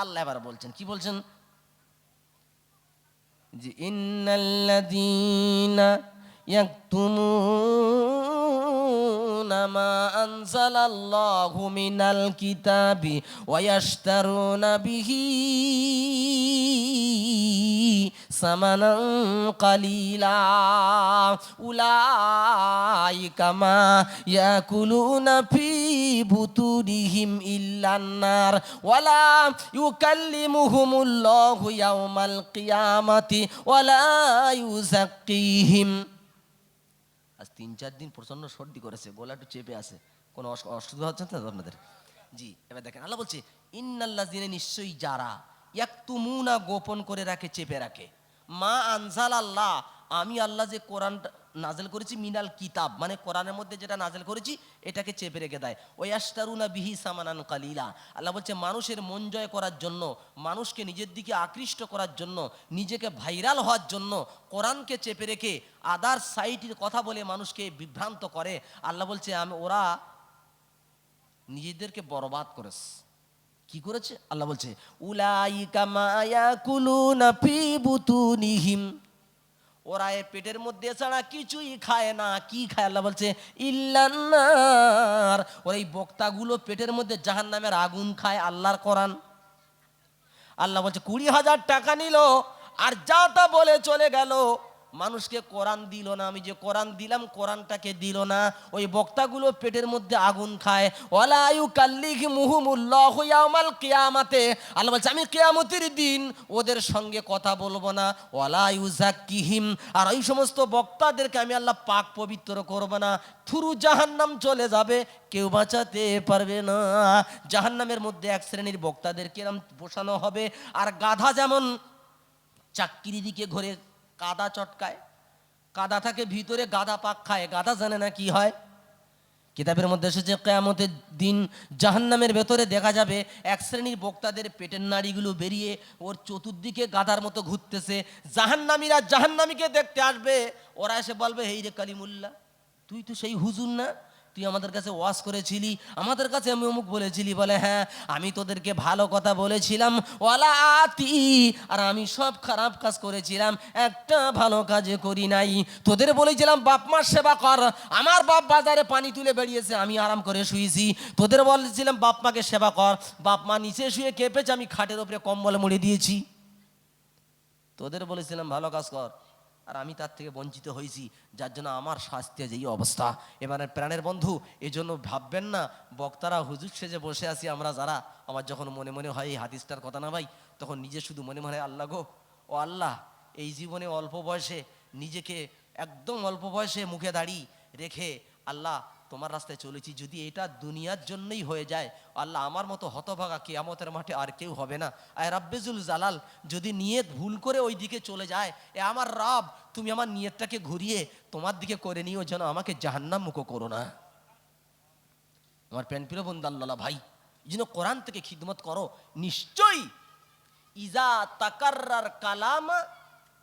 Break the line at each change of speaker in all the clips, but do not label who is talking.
আল্লাহ এবার বলছেন, কি বলছেন? যে ইন্নাল্লাযীনা ইয়াকতুমুনা মা আনজালাল্লাহু মিনাল কিতাবি ওয়া ইয়াশতারুনা বিহি সামানান কালীলা উলাইকা মা ইয়াকুলুনা ফি বুতুনিহিম ইল্লান নার ওয়ালা ইউকাল্লিমুহুমুল্লাহু ইয়াওমাল কিয়ামাতি ওয়ালা ইউযাক্কিহিম। আজ 3-4 দিন প্রচন্ড সর্দি করেছে, গলা একটু চেপে আছে, কোনো অসুবিধা হচ্ছে না আপনাদের? জি, এবার দেখেন আল্লাহ বলছে ইন্নাল্লাযীনা, নিশ্চয়ই যারা, ইয়াকতুমুনা গোপন করে রাখে, চেপে রাখে, মা আনজালাল্লাহ, আমি আল্লাহ যে কোরআন নাজেল করেছি, মিনাল কিতাব মানে কোরআনের মধ্যে যেটা নাজেল করেছি এটাকে চেপে রেখে দেয়। ওয়াশতারুনা বিহি সামানান কালিলা, আল্লাহ বলছে মানুষের মন জয় করার জন্য, মানুষকে নিজের দিকে আকৃষ্ট করার জন্য, নিজেকে ভাইরাল হওয়ার জন্য কোরআনকে চেপে রেখে আদার সাইটের কথা বলে মানুষকে বিভ্রান্ত করে। আল্লাহ বলছে ওরা নিজেদেরকে বরবাদ করেছে। কি করেছে? আল্লাহ বলছে উলাইকা মা ইয়াকুলুনা ফি বুতুনিহিম, ওরা এর পেটের মধ্যে ছাড়া কিছুই খায় না। কি খায়? আল্লাহ বলছে ইল্লান নার, ওরা এই বক্তাগুলো পেটের মধ্যে জাহান্নামের আগুন খায়। আল্লাহর কোরআন, আল্লাহ বলছে 20,000 টাকা নিল আর যা তা বলে চলে গেল, মানুষকে কোরআন দিল না। আমি যে কোরআন দিলাম কোরআনটাকে দিল না, ওই বক্তাগুলো পেটের মধ্যে আগুন খায়। ওয়ালা ইউকাল্লিমুহুমুল্লাহু ইয়াওমাল কিয়ামাতে, আল্লাহ বলছে আমি কিয়ামতের দিন ওদের সঙ্গে কথা বলবো না। ওয়ালা ইউযাক্কিহিম, আর ওই সমস্ত বক্তাদেরকে আমি আল্লাহ পাক পবিত্র করব না, থুরু জাহান্নাম চলে যাবে, কেউ বাঁচাতে পারবে না। জাহান্নামের মধ্যে এক শ্রেণীর বক্তাদেরকে এরকম বসানো হবে, আর গাধা যেমন চাক্কির দিকে ঘুরে কাদা চটকায়, কাদা থাকে ভিতরে, গাধা পাক খায়, গাধা জানে না কি হয়। কিতাবের মধ্যে এসেছে কিয়ামতের দিন জাহান্নামের ভেতরে দেখা যাবে এক শ্রেণীর বক্তাদের পেটের নাড়িগুলো বেরিয়ে ওর চতুর্দিকে গাধার মতো ঘুরতেছে। জাহান্নামীরা জাহান্নামীকে দেখতে আসবে, ওরা এসে বলবে হেই রে কালিমুল্লাহ, তুই তো সেই হুজুর না, তুই আমাদের কাছে ওয়াজ করেছিলি, আমাদের কাছে আমি অমুক বলেছিলি। বলে হ্যাঁ, আমি তোদেরকে ভালো কথা বলেছিলাম, ওয়ালা আতি, আর আমি সব খারাপ কাজ করেছিলাম, একটা ভালো কাজে করি নাই। তোদের বলেছিলাম বাপ মার সেবা কর, আমার বাপ বাজারে পানি তুলে বেরিয়েছে, আমি আরাম করে শুয়েছি। তোদের বলেছিলাম বাপ মাকে সেবা কর, বাপ মা নিচে শুয়ে কেঁপেছে, আমি খাটের উপরে কম্বল মুড়ে দিয়েছি। তোদের বলেছিলাম ভালো কাজ কর, আর আমি তার থেকে বঞ্চিত হয়েছি, যার জন্য আমার শাস্তি যেই অবস্থা। এবারে প্রাণের বন্ধু, এই জন্য ভাববেন না বক্তারা হুজুর সেজে বসে আছি আমরা যারা, আমার যখন মনে মনে হয় এই হাদিসটার কথা না ভাই, তখন নিজে শুধু মনে মনে হয় আল্লাহ গো, ও আল্লাহ, এই জীবনে অল্প বয়সে নিজেকে একদম অল্প বয়সে মুখে দাড়ি রেখে আল্লাহ তোমার রাস্তায় চলেছি, যদি এটা দুনিয়ার জন্যই হয়ে যায়, আল্লাহ আমার মতো হতভাগা কিয়ামতের মাঠে আর কেউ হবে না। আয় রাব্বেজুল জালাল, যদি নিয়ত ভুল করে ওই দিকে চলে যায়, এ আমার রব, তুমি আমার নিয়তটাকে ঘুরিয়ে তোমার দিকে করে নিও, যেন আমাকে জাহান্নাম মুখো করো না। আমার প্রাণপ্রিয় বন্ধু আল্লাহ ভাই, এই জন্য কোরআন থেকে খিদমত করো। নিশ্চয়ই ইজা তাকাররার কালাম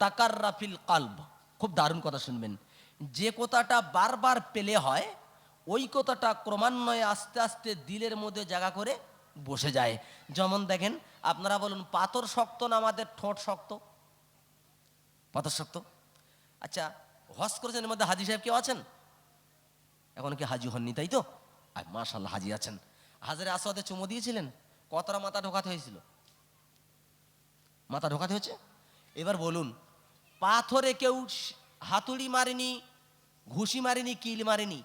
তাকাররা ফিল কলব, খুব দারুণ কথা শুনবেন, যে কথাটা বারবার পেলে হয় ওই কথাটা ক্রমান্বয়ে আস্তে আস্তে দিলের মধ্যে জায়গা করে বসে যায়। যেমন দেখেন, আপনারা বলুন পাথর শক্ত না আমাদের ঠোঁট শক্ত? পাথর শক্ত। আচ্ছা, হজ করেছেন এর মধ্যে হাজি সাহেব কেউ আছেন? এখন কি হাজি হননি, তাই তো? আর মাশাআল্লাহ হাজি আছেন। হাজারে আসওয়াদে চুমো দিয়েছিলেন, কতটা মাথা ঢোকাতে হয়েছিল? মাথা ঢোকাতে হয়েছে। এবার বলুন, পাথরে কেউ হাতুড়ি মারেনি, ঘুষি মারেনি, কিল মারেনি,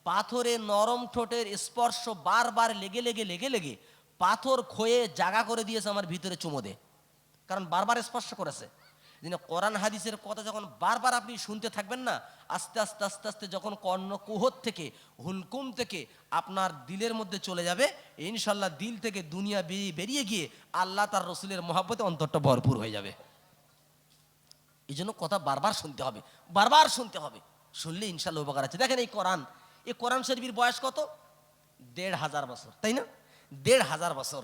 পাথরে নরম ঠোঁটের স্পর্শ বারবার লেগে লেগে লেগে লেগে পাথর ক্ষয়ে জাগা করে দিয়েছে আমার ভিতরে চুমো দে, কারণ বারবার স্পর্শ করেছে। যিনি কোরআন হাদিসের কথা যখন বারবার আপনি শুনতে থাকবেন না, আস্তে আস্তে আস্তে আস্তে যখন কর্ণকুহর থেকে হুলকুম থেকে আপনার দিলের মধ্যে চলে যাবে, ইনশাল্লাহ দিল থেকে দুনিয়া বেরিয়ে গিয়ে আল্লাহ তার রসুলের মহাব্বতে অন্তরটা ভরপুর হয়ে যাবে। এই জন্য কথা বারবার শুনতে হবে, বারবার শুনতে হবে, শুনলে ইনশাল্লাহ উপকার আছে। দেখেন এই কোরআন শরীফের বয়স কত? 1,500 বছর, তাই না? 1,500 বছর।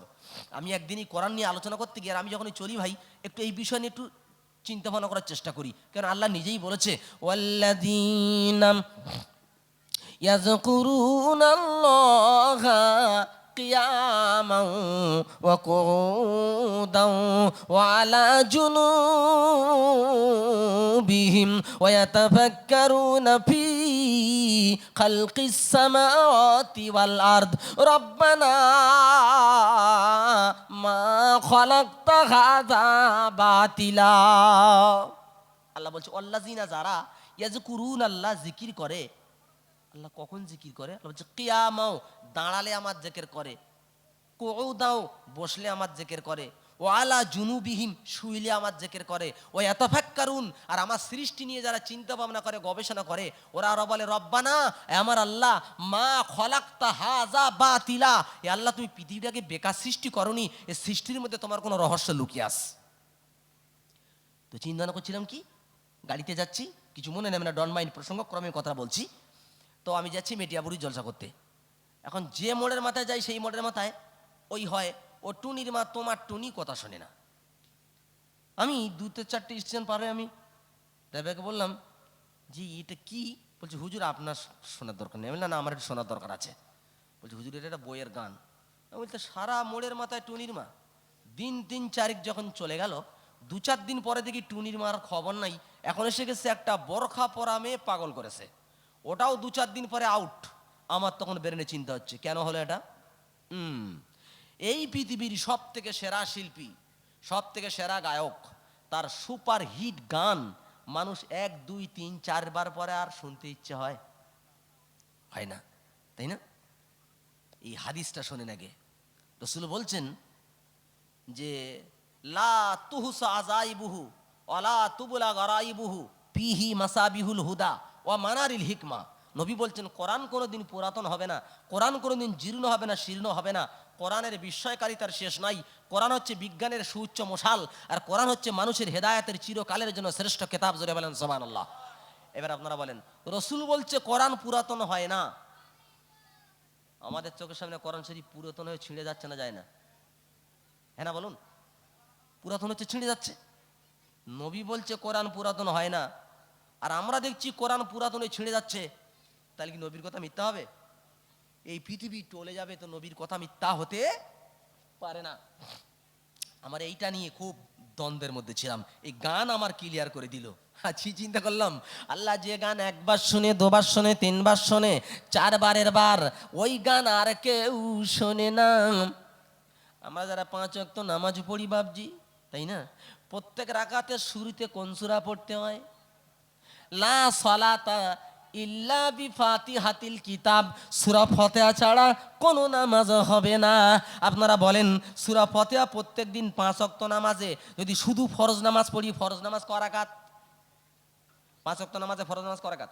আমি একদিনই কোরআন নিয়ে আলোচনা করতে গিয়ে, আমি যখনই চলি ভাই, একটু এই বিষয় নিয়ে একটু চিন্তা ভাবনা করার চেষ্টা করি, কারণ আল্লাহ নিজেই বলেছে ওয়াল্লাযীনা ইয়াযকুরুনাল্লাহা قياما وقعودا وعلى جنوبهم ويتفكرون في خلق السماوات والأرض ربنا ما خلقت هذا باطلا। আল্লাহ বলছে আল্লাযিনা যারা ইয়াজকুরুন, আল্লাহ জিকির করে। আল্লাহ কখন জিকির করে? আল্লাহ বলছে কিয়ামাও, দাঁড়ালে আমার জিকির করে, কুউদাও, বসলে আমার জিকির করে, ওয়া আলা জুনুবিহিম, শুইলে আমার জিকির করে, ওয়া ইয়াতাফাক্কারুন, আর আমার সৃষ্টি নিয়ে যারা চিন্তা ভাবনা করে, গবেষণা করে, ওরা আরো বলে রব্বানা, আমার আল্লাহ, মা খলাকতা হাযা বাতিলা, এ আল্লাহ তুমি পৃথিবীটাকে বেকার সৃষ্টি করনি, এই সৃষ্টির মধ্যে তোমার কোনো রহস্য লুকিয়ে আছে। তো চিন্তা করছিলাম কি, গাড়িতে যাচ্ছি, কিছু মনে নেবে না, ডন মাইন্ড, প্রসঙ্গক্রমে কথা বলছি। তো আমি যাচ্ছি মেটিয়াবুড়ি জলসা করতে। এখন যে মোড়ের মাথায় যাই সেই মোড়ের মাথায় ওই হয় ও টুনির মা, তোমার টুনি কথা শোনে না। আমি 2-4টে স্টেশন পার হয়ে আমি ড্রাইভারকে বললাম, জি এটা কি? বলছে হুজুর আপনার শোনার দরকার নেই। আমি বললাম না, আমার একটু শোনার দরকার আছে। বলছে হুজুর এটা একটা বইয়ের গান। আমি বলতে সারা মোড়ের মাথায় টুনির মা। দিন 3-4 যখন চলে গেল, 2-4 দিন পরে দেখি টুনির মার খবর নাই। এখন এসে গেছে একটা বোরখা পরা মেয়ে পাগল করেছে, ওটাও 2-4 দিন পরে আউট। আমার তখন ব্রেনে চিন্তা হচ্ছে কেন হলো এটা। এই পৃথিবীর সব থেকে সেরা শিল্পী, সব থেকে সেরা গায়ক, তার সুপার হিট গান মানুষ 1-2-3-4 বার পরে আর শুনতে ইচ্ছে হয় না, তাই না? এই হাদিসটা শোনেন আগে। রাসূল বলছেন যে লা তুহসা আযাইবুহু ওয়ালা তুবলা গারাইবুহু ফিহি মাসাবিহুল হুদা ওয়া মানারিল হিকমা। নবী বলছেন কোরআন কোনোদিন পুরাতন হবে না, কোরআন কোনোদিন জীর্ণ হবে না, শীর্ণ হবে না। কোরআনের বিস্ময়কারিতার শেষ নাই। কোরআন হচ্ছে বিজ্ঞানের সুউচ্চ মশাল, আর কোরআন হচ্ছে মানুষের হেদায়েতের চিরকালের জন্য শ্রেষ্ঠ কিতাব। জোরে বলেন সুবহানাল্লাহ। এবার আপনারা বলেন, রাসূল বলছে কোরআন পুরাতন হয় না। আমাদের চোখের সামনে কোরআন শরীফ পুরাতন হয়ে ছিঁড়ে যাচ্ছে না যায় না? হ্যাঁ না বলুন? পুরাতন হচ্ছে, ছিঁড়ে যাচ্ছে। নবী বলছে কোরআন পুরাতন হয় না, আর আমরা দেখছি কোরআন পুরাতন হয়ে ছিঁড়ে যাচ্ছে। তাহলে কি নবীর কথা মিথ্যা হবে? এই পৃথিবী টলে যাবে তো নবীর কথা মিথ্যা হতে পারে না। আমার এইটা নিয়ে খুব দ্বন্দ্বের মধ্যে ছিলাম, এই গান আমার ক্লিয়ার করে দিল। আছি চিন্তা করলাম, আল্লাহ যে গান 1 বার শুনে, 2 বার শুনে, 3 বার শুনে, 4 বারের বার ওই গান আর কেউ শোনে না। আমরা যারা 5 ওয়াক্ত নামাজ পড়ি বাপজি, তাই না, প্রত্যেক রাকাতে শুরুতে কোন সূরা পড়তে হয়? লা সালাতা ইল্লা বিফাতিহাতিল কিতাব, সূরা ফাতিহা ছাড়া কোনো নামাজ হবে না। আপনারা বলেন সূরা ফাতিহা প্রত্যেকদিন 5 ওয়াক্ত নামাজে যদি শুধু ফরজ নামাজ পড়ি, ফরজ নামাজ ক রাকাত? 5 ওয়াক্ত নামাজে ফরজ নামাজ ক রাকাত?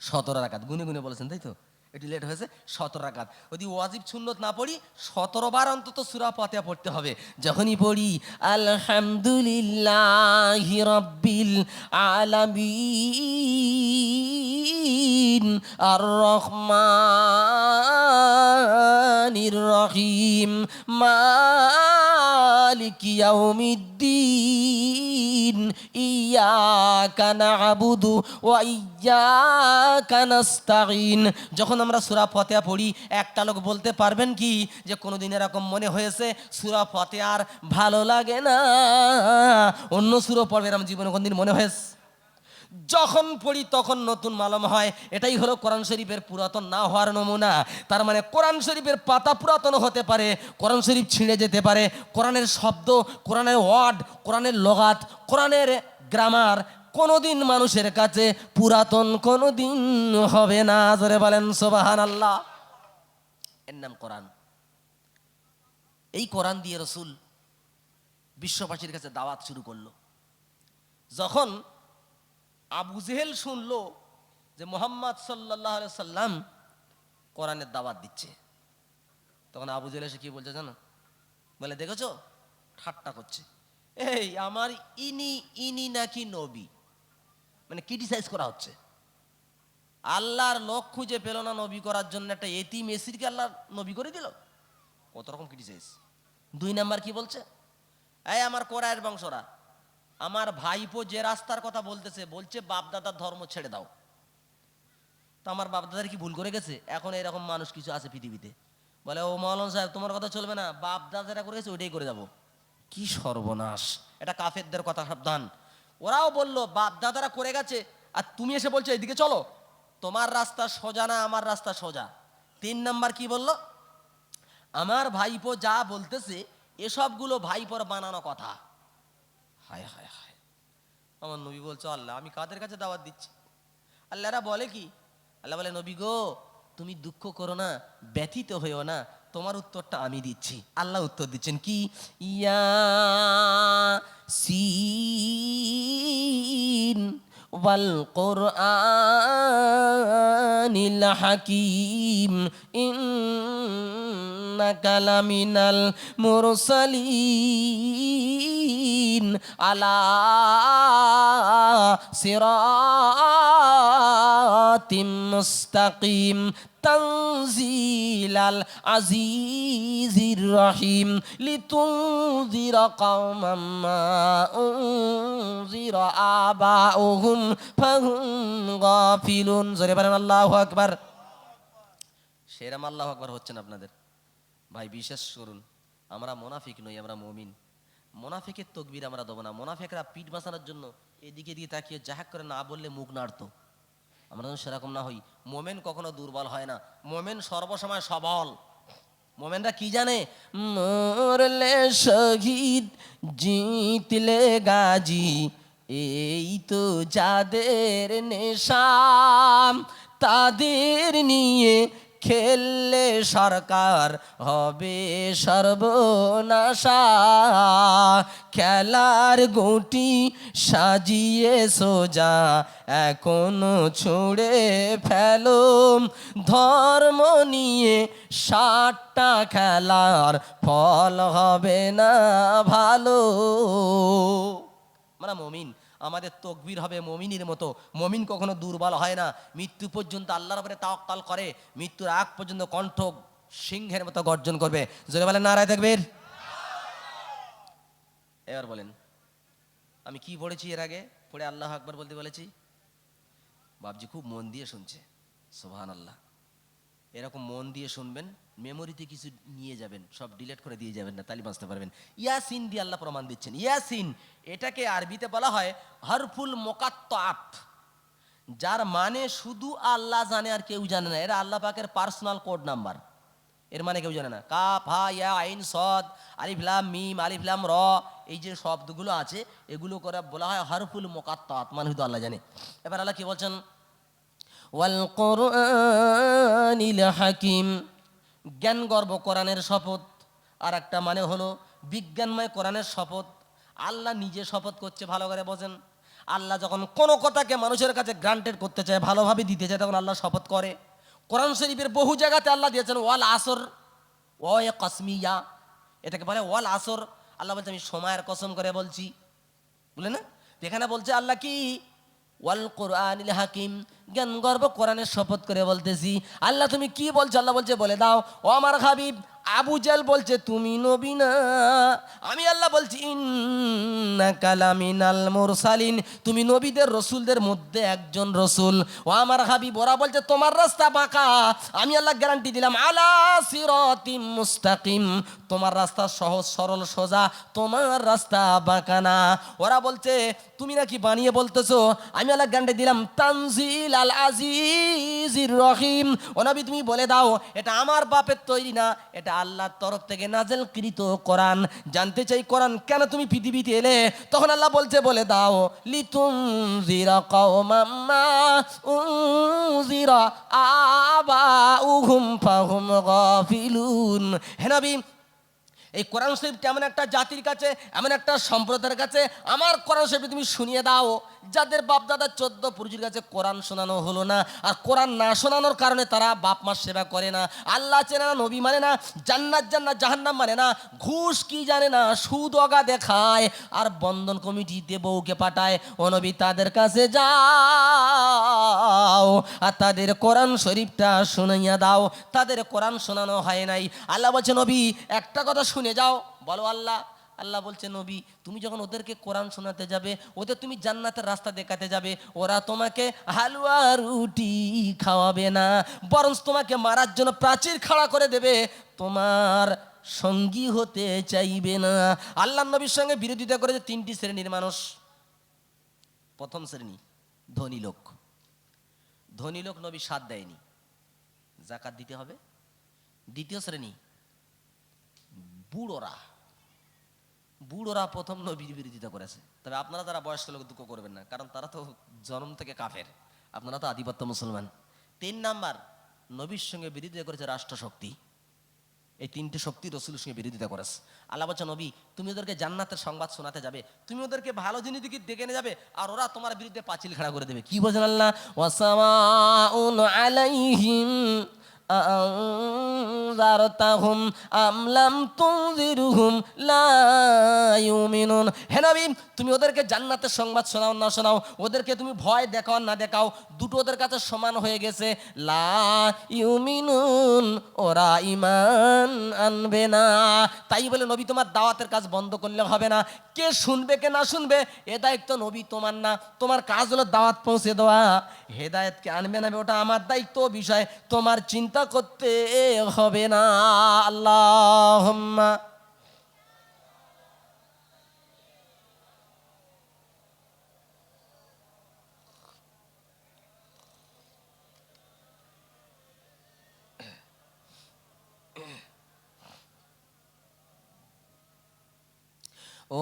17 রাকাত। গুনে গুনে বলেছেন তাই তো, একটু লেট হয়েছে। 17 রাকাত। যদি ওয়াজিব সুন্নত না পড়ি 17 বার অন্তত সূরা ফাতিহা পড়তে হবে। যখনই পড়ি আলহামদুলিল্লাহি রাব্বিল আলামিন আর রহমানির রহিম মালিকি ইয়াউমিদ্দিন ইয়াকা না'বুদু ওয়া ইয়াকা নাস্তাঈন। যখন আমরা সূরা ফাতিহা পড়ি, একটা লোক বলতে পারবেন কি যে কোনোদিন এরকম মনে হয়েছে সূরা ফাতিহার ভালো লাগে না, অন্য সূরা পড়বে, এরকম জীবনে কোনদিন মনে হয়েছে? যখন পড়ি তখন নতুন মালুম হয়। এটাই হলো কোরআন শরীফের পুরাতন না হওয়ার নমুনা। তার মানে কোরআন শরীফের পাতা পুরাতন হতে পারে, কোরআন শরীফ ছিঁড়ে যেতে পারে, কোরআনের শব্দ, কোরআনের ওয়ার্ড, কোরআনের লগাত, কোরআনের গ্রামার কোনোদিন মানুষের কাছে পুরাতন কোনোদিন হবে না। জোরে বলেন সুবহানাল্লাহ। এর নাম কোরআন। এই কোরআন দিয়ে রাসূল বিশ্ববাসীর কাছে দাওয়াত শুরু করলো। যখন আবু জেহেল শুনলো যে মুহাম্মদ সাল্লাল্লাহু আলাইহি সাল্লাম কোরআনের দাওয়াত দিচ্ছে, তখন আবু জেহেল এসে কি বলছে জানো? বলে দেখেছো, ঠাট্টা করছে, এই আমার ইনি নাকি নবী, মানে ক্রিটিসাইজ করা হচ্ছে। আল্লাহর লোক খুঁজে পেল না নবী করার জন্য, একটা এতিম এসিরকে আল্লাহ নবী করে দিল। কত রকম ক্রিটিসাইজ। 2 নাম্বার কি বলছে? এই আমার কোরআনের বংশরা, আমার ভাইপো যে রাস্তার কথা বলতেছে, বলছে বাপদাদার ধর্ম ছেড়ে দাও। তো আমার বাপদাদার কি ভুল করে গেছে? এখন এরকম মানুষ কিছু আছে পৃথিবীতে, বলে ও মৌলানা সাহেব তোমার কথা চলবে না, বাপ দাদারা করে গেছে ওইটাই করে যাবো। কি সর্বনাশ! এটা কাফেরদের কথা, সাবধান। ওরাও বললো বাপ দাদারা করে গেছে আর তুমি এসে বলছো এদিকে চলো। তোমার রাস্তা সোজা না, আমার রাস্তা সোজা। 3 নাম্বার কি বললো? আমার ভাইপো যা বলতেছে এসবগুলো ভাইপোর বানানো কথা। হায় হায় হায়! আমার নবী বলছো আল্লাহ আমি কাদের কাছে দাওয়াত দিচ্ছি? আল্লাহরা বলে কি? আল্লাহ বলে নবী গো তুমি দুঃখ করো না, ব্যথিত হইও না, তোমার উত্তরটা আমি দিচ্ছি। আল্লাহ উত্তর দিচ্ছেন কি? ইয়াসিন ওয়াল কুরআনিল হাকিম ইন্নাকা লামিনাল মুরসালিন আলা সিরাতিম মুস্তাকিম তানজিলাল আজিজির রহিম লিতুনজিরা কওমান মা উনজিরা আবাউহুম ফাহুম গাফিলুন। জোরে বলেন আল্লাহু আকবার। সেরকম আল্লাহু আকবার হচ্ছেন আপনাদের ভাই, বিশ্বাস করুন আমরা মুনাফিক নই, আমরা মুমিন। মুনাফিকের তকবীর আমরা দেবো না। মুনাফিকরা পিঠ বাঁচানোর জন্য এদিকে দিয়ে তাকিয়ে যাহাক করে না বললে মুখ নাড়তো। আমরা যেন সেরকম না হই। মোমেন কখনো দুর্বল হয় না, মোমেন সর্বসময় সবল। মোমেনরা কি জানে? মরলে শহীদ জিতলে গাজী, এই তো যাদের নেশা, তাদের নিয়ে খেললে সরকার হবে সর্বনাশা। খেলার গুটি সাজিয়ে সোজা এখনো ছুঁড়ে ফেলো, ধর্ম নিয়ে 60টা খেলার ফল হবে না ভালো। আমরা মুমিন, আমাদের তকবীর হবে মুমিনের মতো। মুমিন কখনো দুর্বল হয় না, মৃত্যু পর্যন্ত আল্লাহর উপরে তাওয়াক্কুল করে, মৃত্যুর আগ পর্যন্ত কণ্ঠ সিংহের মতো গর্জন করবে। জোরে বলেন নারায়ে তাকবীর। এবার বলেন আমি কি পড়েছি এর আগে? পড়ে আল্লাহু আকবার বলতে বলেছি। বাপজি খুব মন দিয়ে শুনছে, সুবহানাল্লাহ। এরকম মন দিয়ে শুনবেন, মেমোরিতে কিছু নিয়ে যাবেন, সব ডিলিট করে দিয়ে যাবেন না, তাহলে বাঁচতে পারবেন। ইয়াসিন দিয়ে আল্লাহ প্রমাণ দিচ্ছেন। ইয়াসিন এটাকে আরবিতে বলা হয় হরফুল মুকাত্তাত, যার মানে শুধু আল্লাহ জানে আর কেউ জানে না। এরা আল্লাহ পাকের পার্সোনাল কোড নাম্বার, এর মানে কেউ জানে না। কাফ হা ইয়া আইন সদ আলিফ লাম মিম আলিফ লাম র, এই যে শব্দগুলো আছে এগুলো করে বলা হয় হরফুল মুকাত্তাত, মানে শুধু আল্লাহ জানে। এবার আল্লাহ কি বলছেন? ওয়াল কুরআনিল হাকিম, জ্ঞান গর্ব কোরআনের শপথ। আর একটা মানে হলো বিজ্ঞানময় কোরআনের শপথ। আল্লাহ নিজে শপথ করছে, ভালো করে বোঝেন। আল্লাহ যখন কোনো কথাকে মানুষের কাছে গ্রান্টেড করতে চায়, ভালোভাবে দিতে চায়, তখন আল্লাহ শপথ করে। কোরআন শরীফের বহু জায়গাতে আল্লাহ দিয়েছেন ওয়াল আসর, ওয়ে কসমিয়া, এটাকে বলে ওয়াল আসর। আল্লাহ বলছে আমি সময়ের কসম করে বলছি, বুঝলেন না? এখানে বলছে আল্লাহ কি? ওয়াল কুরআনিল হাকিম, জ্ঞান গর্ব কোরআনের শপথ করে বলতেছি। আল্লাহ তুমি কি বলছো? আল্লাহ বলছে বলে দাও। ও আমার হাবিব, আবু জাল বলছে তুমি নবী না, আমি আল্লাহ বলছি ইন্নাকা লামিনাল মুরসালিন, তুমি নবীদের রসুলদের মধ্যে একজন রসুল। ও আমার হাবিব, ওরা বলছে তোমার রাস্তা বাঁকা, আমি আল্লাহ গ্যারান্টি দিলাম আলা সিরাতিম মুস্তাকিম, তোমার রাস্তা সহজ সরল সোজা, তোমার রাস্তা বাঁকা না। ওরা বলছে তুমি নাকি বানিয়ে বলতেছো, আমি আল্লাহ গ্যারান্টি দিলাম তানজিল আল আজিজির রহিম। ও নবী তুমি বলে দাও এটা আমার বাপের তৈরি না, এটা আল্লাহর তরফ থেকে নাযিলকৃত কোরআন। জানতে চাই কোরআন কেন তুমি পৃথিবীতে এলে? তখন আল্লাহ বলছে বলে দাও লিতুনজিরা কওমান মা উনজিরা আবাউহুম ফাহুম গাফিলুন। হে নবী, এই কোরআন শরীফ এমন একটা জাতির কাছে, এমন একটা সম্প্রদায়ের কাছে আমার কোরআন শরীফ তুমি শুনিয়ে দাও যাদের বাপ দাদা 14 পুরুষের কাছে কোরআন শোনানো হলো না। আর কোরআন না শোনানোর কারণে তারা বাপ মার সেবা করে না, আল্লাহ চেনে না, নবী মানে না, জান্নাত জাহান্নাম মানে না, ঘুষ কি জানে না, সুদ অগাধে খায়, আর বন্ধন কমিটিতে বউকে পাঠায়। ও নবী তাদের কাছে যাও আর তাদের কোরআন শরীফটা শুনাইয়া দাও। তাদের কোরআন শোনানো হয় নাই। আল্লাহ বলছে নবী একটা কথা শুনে যাও। বলো আল্লাহ, আল্লাহ বলছে নবী তুমি যখন ওদেরকে কোরআন শোনাতে যাবে, ওদের তুমি জান্নাতের রাস্তা দেখাতে যাবে, ওরা তোমাকে হালুয়া রুটি খাওয়াবে না, বরং তোমাকে মারার জন্য প্রাচীর খাড়া করে দেবে, তোমার সঙ্গী হতে চাইবে না। আল্লাহ নবীর সঙ্গে বিরোধিতা করেছে তিনটি শ্রেণীর মানুষ। প্রথম শ্রেণী ধনী লোক। ধনী লোক নবী সাথ দেয়নি, জাকাত দিতে হবে। দ্বিতীয় শ্রেণী বুড়োরা। বুড়োরা প্রথম নবীর বিরোধিতা করেছে। তবে আপনারা যারা বয়স্ক লোক দুঃখ করবেন না, কারণ তারা তো জন্ম থেকে কাফের, আপনারা তো আধিপত্য মুসলমান। 3 নাম্বার নবীর সঙ্গে বিরোধিতা করেছে রাষ্ট্রশক্তি। এই 3টে শক্তি রসুলের সঙ্গে বিরোধিতা করেছে। আল্লাহ বলছে নবী তুমি ওদেরকে জান্নাতের সংবাদ শোনাতে যাবে, তুমি ওদেরকে ভালো জিনিস দিকে ডেকে নিয়ে যাবে, আর ওরা তোমার বিরুদ্ধে পাঁচিল খাড়া করে দেবে। কি বলছেন আল্লাহ? ওয়াসামাউন আলাইহিম আনযারতাহুম আম লাম তুনযিরহুম লা ইউমিনুন। হে নবী তুমি ওদেরকে জান্নাতের সংবাদ শোনাও না শোনাও, ওদেরকে তুমি ভয় দেখাও না দেখাও, দুটো ওদের কাছে সমান হয়ে গেছে। লা ইউমিনুন, ওরা ঈমান আনবে না। তাই বলে নবী তোমার দাওয়াতের কাজ বন্ধ করলে হবে না। কে শুনবে কে না শুনবে এ দায়িত্ব নবী তোমার না, তোমার কাজ হলো দাওয়াত পৌঁছে দেওয়া। হেদায়েতকে আনবে না ওটা আমার দায়িত্ব, বিষয় তোমার চিন্তা করতে হবে না। আল্লাহুম্মা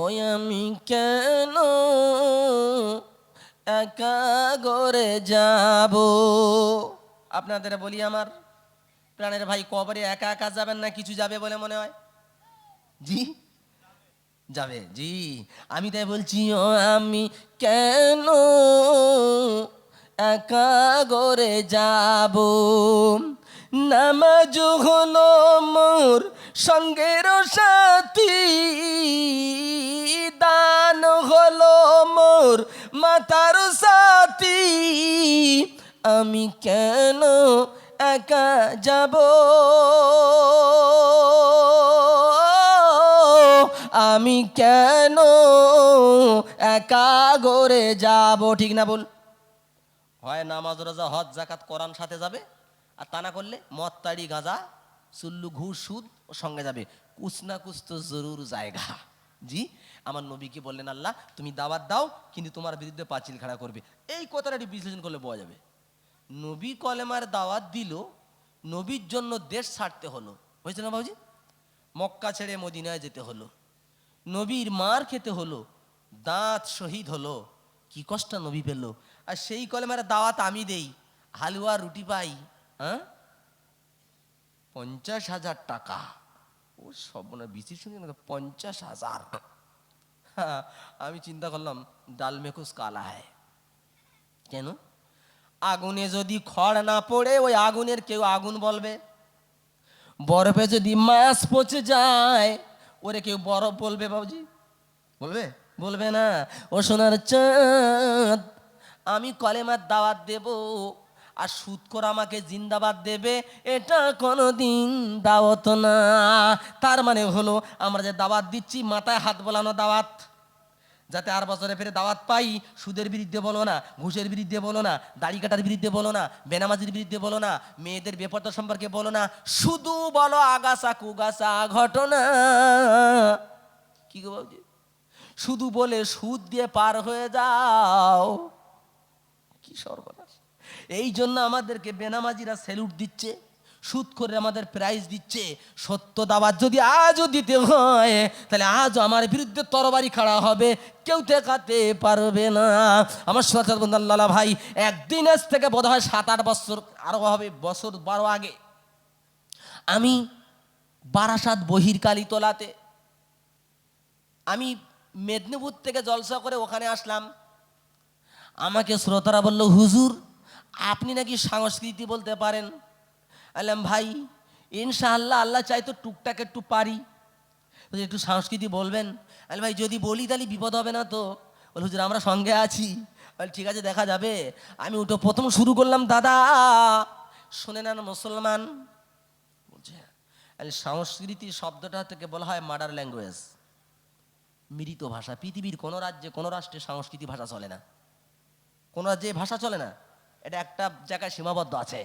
ওই আমি কেন একা করে যাব? আপনাদের বলি আমার প্রাণের ভাই, কবরে একা একা যাবেন না কিছু যাবে বলে মনে হয়? জি যাবে, জি। আমি তাই বলছি ও আমি কেন একা করে যাব? নামাজ হলো মোর সঙ্গের সাথী, দান হলো মোর মাতার সাথী, আমি কেন একা যাব? আমি কেন একা করে যাব? ঠিক না বল? হয় নামাজ রোজা হজ জাকাত কোরআন সাথে যাবে, আর তা না করলে মদ তাড়ি গাঁজা চুল্লু ঘুষ সুদ ও সঙ্গে যাবে। কুছ না কুছ তো জরুর জায়গা। জি আমার নবীকে বললেন আল্লাহ তুমি দাওয়াত দাও, কিন্তু তোমার বিরুদ্ধে পাঁচিল খাড়া করবে। এই কথাটা বিশ্লেষণ করলে পাওয়া যাবে। নবী কলেমার দাওয়াত দিল, নবীর জন্য দেশ ছাড়তে হলো, হয়েছে না বাবুজি? মক্কা ছেড়ে মদিনায় যেতে হলো, নবীর মার খেতে হলো, দাঁত শহীদ হলো, কি কষ্ট নবী পেল। আর সেই কলেমার দাওয়াত আমি দেই, হালুয়া রুটি পাই, হ্যাঁ 50,000 টাকা। ও সব না বিচির শুনে 50,000। আমি চিন্তা করলাম ডাল মে কুছ কালা হ্যায়। কেন? আগুনে যদি খড় না পড়ে ওই আগুনের কেউ আগুন বলবে, বরফে যদি মাছ পচে যায় ওরে কেউ বরফ বলবে বাবুজি? বলবে? বলবে না। ও সোনার চাঁদ আমি কলেমার দাওয়াত দেব আর সুদখোর আমাকে জিন্দাবাদ দেবে, এটা কোনোদিন দাওয়াত না। তার মানে হলো আমরা যে দাওয়াত দিচ্ছি মাথায় হাত বোলানো দাওয়াত, যাতে আর বছরে ফিরে দাওয়াত পাই। সুদের বিরুদ্ধে বলো না, ঘুষের বিরুদ্ধে বলো না, দাড়ি কাটার বিরুদ্ধে বলো না, বেনামাজির বিরুদ্ধে বলো না, মেয়েদের বেপরদা সম্পর্কে বলো না, শুধু বলো আগাছা কুগাছা ঘটনা। কি গো বাবুজি? শুধু বলে সুদ দিয়ে পার হয়ে যাও, কি সর্বনাশ। এই জন্য আমাদেরকে বেনামাজিরা স্যালুট দিচ্ছে, সুদ করে আমাদের প্রাইজ দিচ্ছে। সত্য দাওয়াত যদি আজও দিতে হয় তাহলে আজও আমার বিরুদ্ধে তরবারি খাড়া হবে, কেউ ঠেকাতে পারবে না। আমার সাথে বন্ধু আল্লাহ ভাই, একদিন আজ থেকে বোধ হয় 7-8 বছর আরো হবে, বছর 12 আগে আমি বারাসাত বহিরকালীতলাতে, আমি মেদিনীপুর থেকে জলসা করে ওখানে আসলাম। আমাকে শ্রোতারা বলল হুজুর আপনি নাকি সংস্কৃতি বলতে পারেন। বললাম ভাই ইনশাআল্লাহ আল্লাহ চাই তো টুকটাক একটু পারি, একটু সংস্কৃতি বলবেন। আরে ভাই যদি বলি তাহলে বিপদ হবে না তো? বল হুজুর আমরা সঙ্গে আছি। বল ঠিক আছে দেখা যাবে। আমি ওটা প্রথম শুরু করলাম, দাদা শুনে নেন মুসলমান, বলছে সংস্কৃতি শব্দটা থেকে বলা হয় মাদার ল্যাঙ্গুয়েজ। মৃত ভাষা। পৃথিবীর কোনো রাজ্যে কোনো রাষ্ট্রে সংস্কৃতি ভাষা চলে না, কোনো রাজ্যে ভাষা চলে না, এটা একটা জায়গায় সীমাবদ্ধ আছে।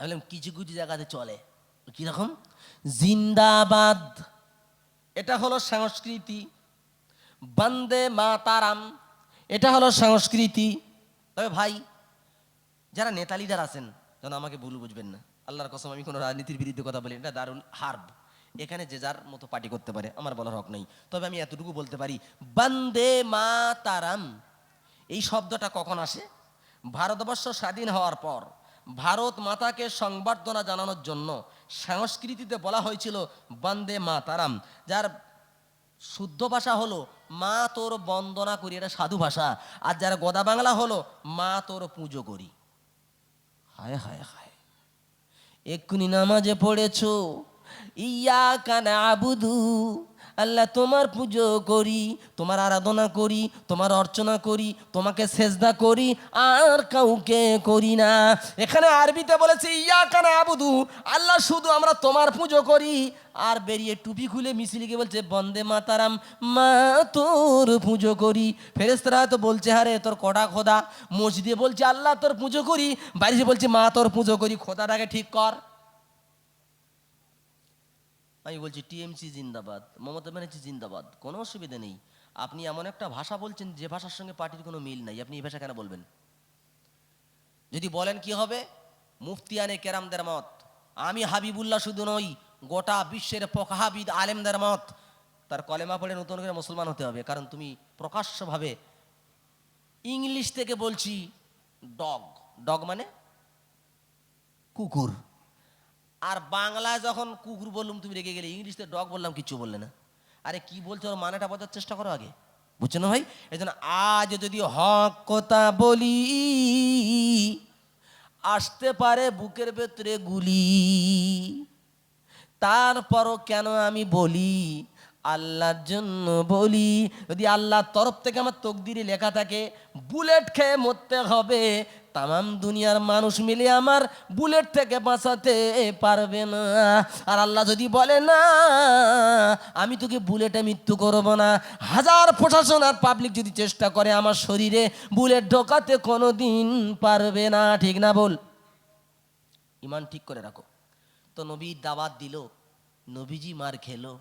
বললাম কিছু কিছু জায়গাতে চলে। কীরকম? জিন্দাবাদ, এটা হলো সংস্কৃতি। বন্দে মাতারাম, এটা হলো সংস্কৃতি। তবে ভাই, যারা নেতা লিডার আছেন, যেন আমাকে ভুল বুঝবেন না, আল্লাহর কসম আমি কোনো রাজনীতির বিরুদ্ধে কথা বলি, এটা দারুল হার্ব, এখানে যে যার মতো পার্টি করতে পারে, আমার বলার হক নেই। তবে আমি এতটুকু বলতে পারি, বন্দে মাতারাম এই শব্দটা কখন আসে? ভারতবর্ষ স্বাধীন হওয়ার পর ভারত মাতাকে সংবর্ধনা জানানোর জন্য সংস্কৃতিতে বলা হয়েছিল বন্দে মাতারাম, যার শুদ্ধ ভাষা হলো মা তোর বন্দনা করি, এটা সাধু ভাষা। আর যারা গোদা বাংলা হলো মা তোর পুজো করি। হায় হায় হায়, এক্ষুনি নামাজে পড়েছো ইয়া কানা আবুদু, আল্লাহ তোমার পুজো করি, তোমার আরাধনা করি, তোমার অর্চনা করি, তোমাকে সেজদা করি, আর কাউকে করি না। এখানে আরবিতে বলেছে ইয়া কানা আবুদু, আল্লাহ শুধু আমরা তোমার পুজো করি। আর বেরিয়ে টুপি খুলে মিছিল গিয়ে বলছে বন্দে মাতারাম, মা তোর পুজো করি। ফেরেশতারা তো বলছে হারে তোর কটা খোদা, মসজিদে বলছে আল্লাহ তোর পুজো করি, বাইরে বলছে মা তোর পুজো করি, খোদাটাকে ঠিক কর। আমি বলছি টিএমসি জিন্দাবাদ, মমতা ব্যানার্জি জিন্দাবাদ, কোনো অসুবিধা নেই। আপনি এমন একটা ভাষা বলছেন যে ভাষার সঙ্গে পার্টির কোনো মিল নাই, আপনি এই ভাষা কেন বলবেন? যদি বলেন কি হবে? মুফতিয়ানে কেরামদের মত, আমি হাবিবুল্লাহ শুধু নই, গোটা বিশ্বের ফকাহাবিদ আলেমদের মত, তার কলেমা পড়ে নতুন করে মুসলমান হতে হবে। কারণ তুমি প্রকাশ্যভাবে ইংলিশ থেকে বলছি ডগ, ডগ মানে কুকুর, আর বাংলায় যখন কুকুর বললাম তুমি রেগে গেলে, ইংলিশে ডগ বললাম কিচ্ছু বললে না। আরে কি বলছো ওর মানেটা বোঝার চেষ্টা করো আগে, বুঝছো না ভাই? এই জন্য আজ যদি হক কথা বলি আসতে পারে বুকের ভেতরে গুলি, তারপরও কেন আমি বলি আল্লাহর জন্য বলি। যদি আল্লাহর তরফ থেকে আমার তকদিরে লেখা থাকে বুলেট খেয়ে মরতে হবে, তাম দুনিয়ার মানুষ মিলে আমার বুলেট থেকে বাঁচাতে পারবে না। আর আল্লাহ যদি বলে না আমি তোকে বুলেটে মৃত্যু করব না, হাজার প্রশাসন আর পাবলিক যদি চেষ্টা করে আমার শরীরে বুলেট ঢোকাতে কোনো দিন পারবে না। ঠিক না বল? ইমান ঠিক করে রাখো। তো নবী দাওয়াত দিল, নবীজি মার খেলো,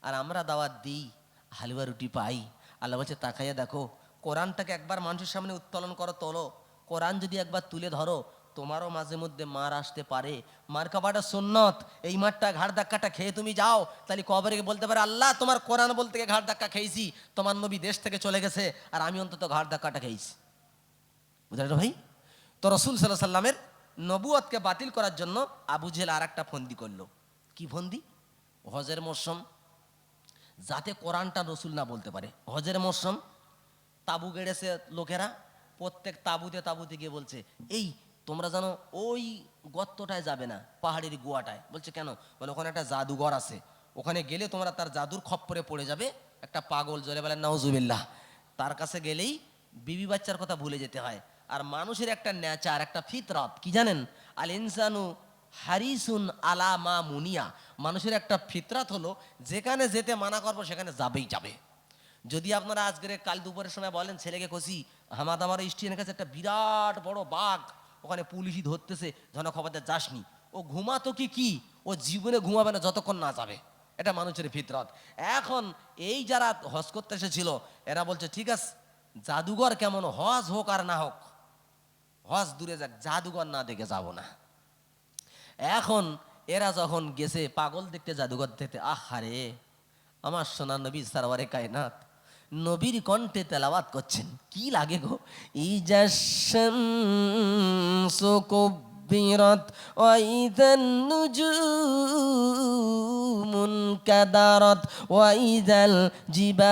আর আমরা দাওয়াত দিই, হালুয়া রুটি পাই। আল্লাহ বলছে তাকাইয়া দেখো, কোরআনটাকে একবার মানুষের সামনে উত্তোলন করো, তোলো। কোরআন যদি একবার তুলে ধরো, তোমারও মাঝে মধ্যে মার আসতে পারে। মার খাওয়াটা সুন্নত। এই মারটা ঘাড় ধাক্কাটা খেয়ে তুমি যাও, তাহলে কবরে বলতে পারে আল্লাহ তোমার কোরআন বলতে গিয়ে ঘাড় ধাক্কা খেয়েছি, তোমার নবী দেশ থেকে চলে গেছে আর আমি অন্তত ঘাড় ধাক্কাটা খেয়েছি। বুঝলে ভাই? তো রসুল সাল্লাল্লাহু আলাইহি সাল্লামের নবুয়তকে বাতিল করার জন্য আবু জেহেল আর একটা ফন্দি করলো। কি ফন্দি? হজের মরশুম, যাতে কোরআনটা রসুল না বলতে পারে। হজের মরশুম, তাবু গেড়েছে লোকেরা, প্রত্যেক তাবুতে তাবুতে গিয়ে বলছে এই তোমরা জানো ওই গর্তটায় যাবে না, পাহাড়ের গুয়াটায়। বলছে কেন? বলে ওখানে একটা জাদুঘর আছে, ওখানে গেলে তোমরা তার জাদুর খপ্পরে পড়ে যাবে। একটা পাগল, জোরে বলেন নাউজুবিল্লাহ, তার কাছে গেলেই বিবি বাচ্চার কথা ভুলে যেতে হয়। আর মানুষের একটা নেচার, একটা ফিতরত কি জানেন? আল ইনসানু হারিসুন আলা মা মুনিয়া, মানুষের একটা ফিতরাত হলো যেখানে যেতে মানা করবো সেখানে যাবেই যাবে। যদি আপনারা আজকের কাল দুপুরের সময় বলেন ছেলেকে কষি হামাদ আমার স্টেশনের কাছে একটা বিরাট বড় বাঘ, ওখানে পুলিশই ধরতেছে, যেন খবরদার যাসনি, ও ঘুমাতো কি ও জীবনে ঘুমাবে না যতক্ষণ না যাবে। এটা মানুষের ফিতরত। এখন এই যারা হজ করতে এসেছিল এরা বলছে ঠিক আছে জাদুঘর কেমন, হজ হোক আর না হোক, হজ দূরে যাক, জাদুঘর না দেখে যাব না। এখন এরা যখন গেছে পাগল দেখতে, জাদুঘর দেখতে, আহারে আমার সোনা নবী সারওয়ারে কায়নাত নবীর কণ্ঠে তেলাওয়াত করছেন, কি লাগে গো। ইজাশামসু কুব্বিরাত ওয়া ইযান নুজুমুন কাদারাত ওয়া ইযাল জিবালু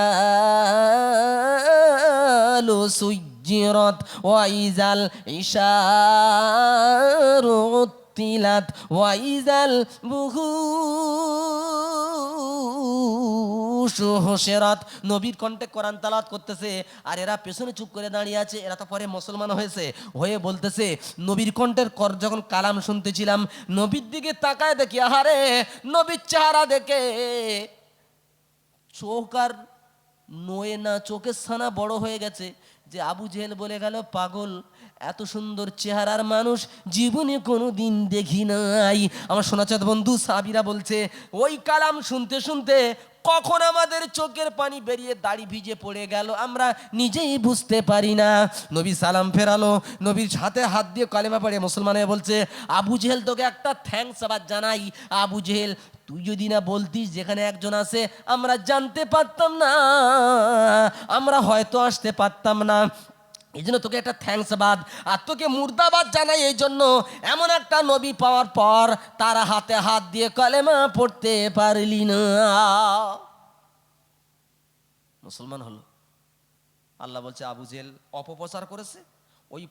সুজ্জিরাত ওয়া ইযাল ইশারু তিলাত ওয়া ইযাল বুহুশু হুশিরাত। নবীর কণ্ঠে কোরআন তেলাওয়াত করতেছে আর এরা পেছনে চুপ করে দাঁড়িয়ে আছে। এরা তো পরে মুসলমান হয়েছে, হয়ে বলতেছে নবীর কণ্ঠের যখন কালাম শুনতেছিলাম নবীর দিকে তাকায় দেখি আহারে নবীর চেহারা দেখে চোখ আর নোয়ে না, চোখের ছানা বড় হয়ে গেছে, যে আবু জেহেল বলে গেল পাগল, এত সুন্দর চেহারার মানুষ জীবনে কোনো দিন দেখি নাই। আমার সোনাচাঁদ বন্ধু সাবিরা বলছে ওই কালাম শুনতে শুনতে কখন আমাদের চোখের পানি বেরিয়ে দাড়ি ভিজে পড়ে গেল আমরা নিজেই বুঝতে পারি না। নবী সালাম ফেরালো, নবীর হাতে হাত দিয়ে কালেমা পড়ে মুসলমান হয়ে বলছে, আবু জেহেল তোকে একটা থ্যাঙ্কস আবার জানাই। আবু জেহেল, তুই যদি না বলতিস যেখানে একজন আছে আমরা জানতে পারতাম না, আমরা হয়তো আসতে পারতাম না। এই জন্য তোকে একটা থ্যাঙ্কস বাদ আর তোকে মুর্দাবাদ জানাই, এই জন্য এমন একটা নবী পাওয়ার পর তারা হাতে হাত দিয়ে কালেমা পড়তে পারলি না, মুসলমান হলো। আল্লাহ বলছে আবু জেহেল অপপ্রচার করেছে, ওই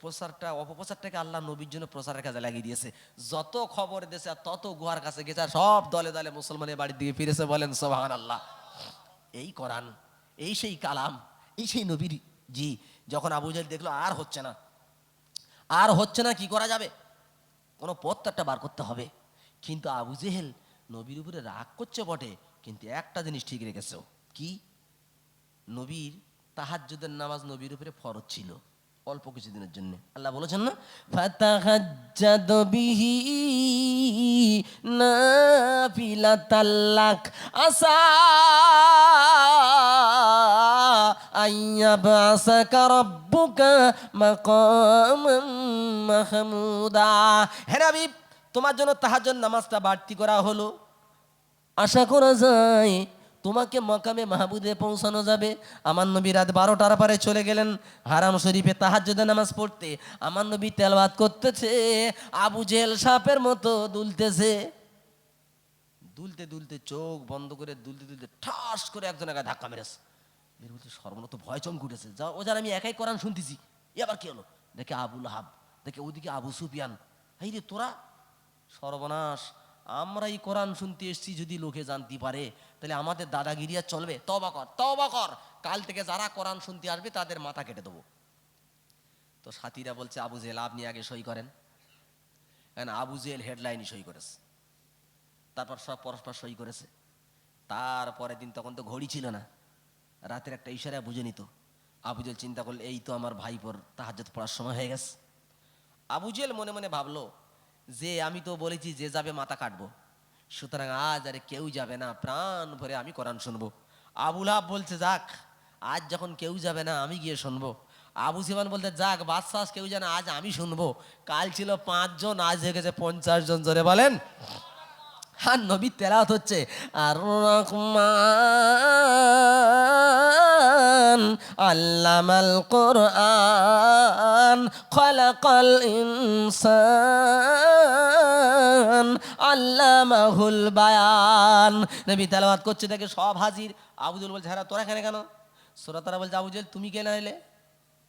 অপপ্রচারটাকে আল্লাহ নবীর জন্য প্রচারের কাজে লাগিয়ে দিয়েছে। যত খবর দেশে আর তত গুহার কাছে গেছে আর সব দলে দলে মুসলমানের বাড়ির দিকে ফিরেছে, বলেন সুবহানাল্লাহ। এই কোরআন, এই সেই কালাম, এই সেই নবীর। জি, যখন আবু জেহেল দেখলো আর হচ্ছে না, আর হচ্ছে না, কি করা যাবে, কোনো পথটা বার করতে হবে। কিন্তু আবু জেহেল নবীর উপরে রাগ করছে বটে, কিন্তু একটা জিনিস ঠিক রেখেছে। কি? নবীর তাহাজ্জুদের নামাজ নবীর উপরে ফরজ ছিল অল্প কিছুদিনের জন্য। আল্লাহ বলেছেন না, ফাতাহাজ্জাদ বিহি নাফিলাতাল্লাক আসা আইয়াবআসাকা রাব্বুকা মাকামান মাহমুদা। হে নবী, তোমার জন্য তাহাজ্জুদ নামাজটা বাড়তি করা হলো, আশা করা যায় তোমাকে মাকামে মাহমুদে পৌঁছানো যাবে। আমার নবী রাত 12টার পরে চলে গেলেন হারাম শরীফে তাহাজ্জুদের নামাজ পড়তে। আমার নবী তেলাওয়াত করতেছে, আবু জেহেল সাপের মতো দুলতেছে, দুলতে দুলতে চোখ বন্ধ করে দুলতে দুলতে ঠাস করে একজন একা ধাক্কা মেরেছে। মেরে বলছে সর্বনত ভয় চমকে উঠেছে, যা ও যার আমি একাই কোরআন শুনতেছি, এবার কি হলো? দেখে আবুল হাব, দেখে ওদিকে আবু সুফিয়ান। এই রে তোরা, সর্বনাশ, আমরা এই কোরআন শুনতে এসেছি, যদি লোকে জানতে পারে তাহলে আমাদের দাদাগিরি আর চলবে। তওবা কর, তওবা কর, কাল থেকে যারা কোরআন শুনতে আসবে তাদের মাথা কেটে দেবো। তো সাথীরা বলছে আবু জেহেল আপনি আগে সই করেন। আবু জেহেল হেডলাইনই সই করেছে, তারপর সব পরস্পর সই করেছে। তারপরের দিন, তখন তো ঘড়ি ছিল না, রাতের একটা ইশারা বুঝে নিত। আবু জেহেল চিন্তা করলো এই তো আমার ভাইপোর তাহাজ্জুদ পড়ার সময় হয়ে গেছে। আবু জেহেল মনে মনে ভাবলো যে আমি তো বলেছি যে যাবে মাথা কাটবো, সুতরাং আজ আরে কেউ যাবে না, প্রাণ ভরে আমি কোরআন শুনবো। আবুল হাব বলছে যাক, আজ যখন কেউ যাবে না আমি গিয়ে শুনবো। আবু সুফিয়ান বলতে যাক, বাদশাহ কেউ জানে, আজ আমি শুনবো। কাল ছিল 5 জন, আজ হয়ে গেছে 50 জন, জোরে বলেন। আর নবী তেলাওয়াত হচ্ছে, আর রহমান আল্লামাল কোরআন খালাকাল ইনসান আল্লামাহুল বায়ান। নবী তেলাওয়াত করছে, দেখে সব হাজির। আবু জেহেল বলছে হ্যাঁ তোরা এখানে কেন? তারা বলছে আবু জেহেল তুমি কেন এলে,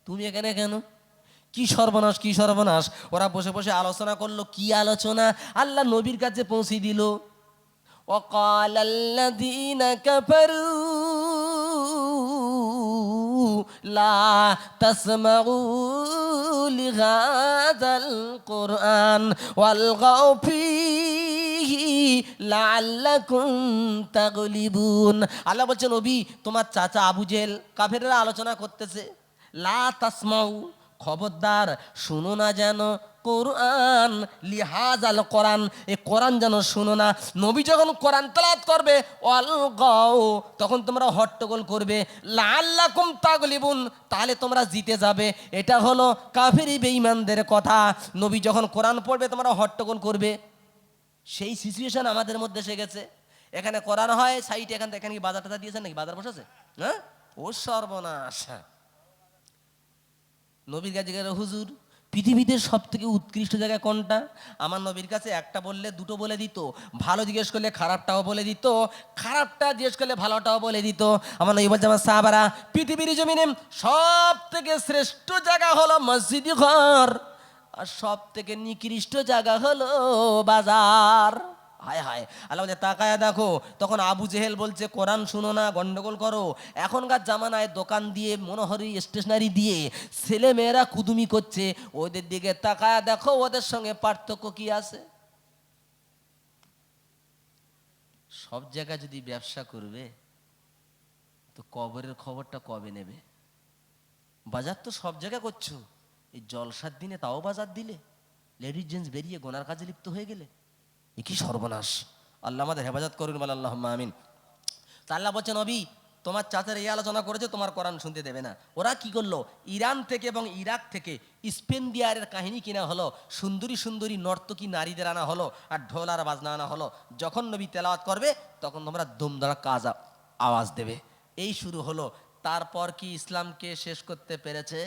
তুমি এখানে কেন? কি সর্বনাশ, কি সর্বনাশ। ওরা বসে বসে আলোচনা করলো, কি আলোচনা? আল্লাহ নবীর কাছে পৌঁছে দিল। وقال الذين كفروا لا تسمعوا لهذا القرآن والغوا فيه لعلكم تغلبون। আল্লাহ বলছেন নবী, তোমার চাচা আবু জেহেল কাফেররা আলোচনা করতেছে, লা তাসমাউ, খবরদার শুনো না যেন, কোরআন লিহাজাল কোরআন, এই কোরআন যেন শুনো না। নবী যখন কোরআন তেলাওয়াত করবে অল গাও, তখন তোমরা হট্টগোল করবে, লাআল্লাকুম তাগলিবুন, তাহলে তোমরা জিতে যাবে। এটা হলো কাফেরি বেঈমানদের কথা। নবী যখন কোরআন পড়বে তোমরা হট্টগোল করবে। সেই সিচুয়েশন আমাদের মধ্যে এসে গেছে। এখানে কোরআন হয় সাইটে, এখান থেকে, এখানে কি বাজার টাজার দিয়েছেন নাকি? বাজার বসেছে? হ্যাঁ, ও সর্বনাশ। নবীর কাছে গেলে হুজুর পৃথিবীতে সব থেকে উৎকৃষ্ট জায়গা কোনটা? আমার নবীর কাছে একটা বললে দুটো বলে দিত, ভালো জিজ্ঞেস করলে খারাপটাও বলে দিত, খারাপটা জিজ্ঞেস করলে ভালোটাও বলে দিত। আমার নবী বলছে আমার সাহাবারা, পৃথিবীর জমিনে সব থেকে শ্রেষ্ঠ জায়গা হলো মসজিদ ঘর, আর সব থেকে নিকৃষ্ট জায়গা হলো বাজার। হায় হায়, আল্লাহ বলছে তাকায়া দেখো। তখন আবু জেহেল বলছে কোরআন শুনো না, গন্ডগোল করো। এখনকার জামানায় দোকান দিয়ে, মনোহরি স্টেশনারি দিয়ে ছেলে মেয়েরা কুদুমি করছে, ওদের দিকে তাকায়া দেখো, ওদের সঙ্গে পার্থক্য কি আছে? সব জায়গায় যদি ব্যবসা করবে তো কবরের খবরটা কবে নেবে? বাজার তো সব জায়গায় করছো, এই জলসার দিনে তাও বাজার দিলে, লেডিস জেন্টস বেরিয়ে গোনার কাজে লিপ্ত হয়ে গেলে, এ কি সর্বনাশ! আল্লাহ আমাদের হেফাজত করুন, বলে আল্লাহুম্মা আমিন। তা আল্লাহ বলছেন, নবী তোমার চাচার এই আলোচনা করেছে, তোমার কোরআন শুনতে দেবে না। ওরা কি করলো, ইরান থেকে এবং ইরাক থেকে স্পেন্ডিয়ারের কাহিনী কিনা হলো, সুন্দরী সুন্দরী নর্তকী নারীদের আনা হলো, আর ঢোল আর বাজনা আনা হলো। যখন নবী তেলাওয়াত করবে তখন তোমরা দুমদাড়া কাজ আওয়াজ দেবে। এই শুরু হলো। তারপর কি ইসলামকে শেষ করতে পেরেছে?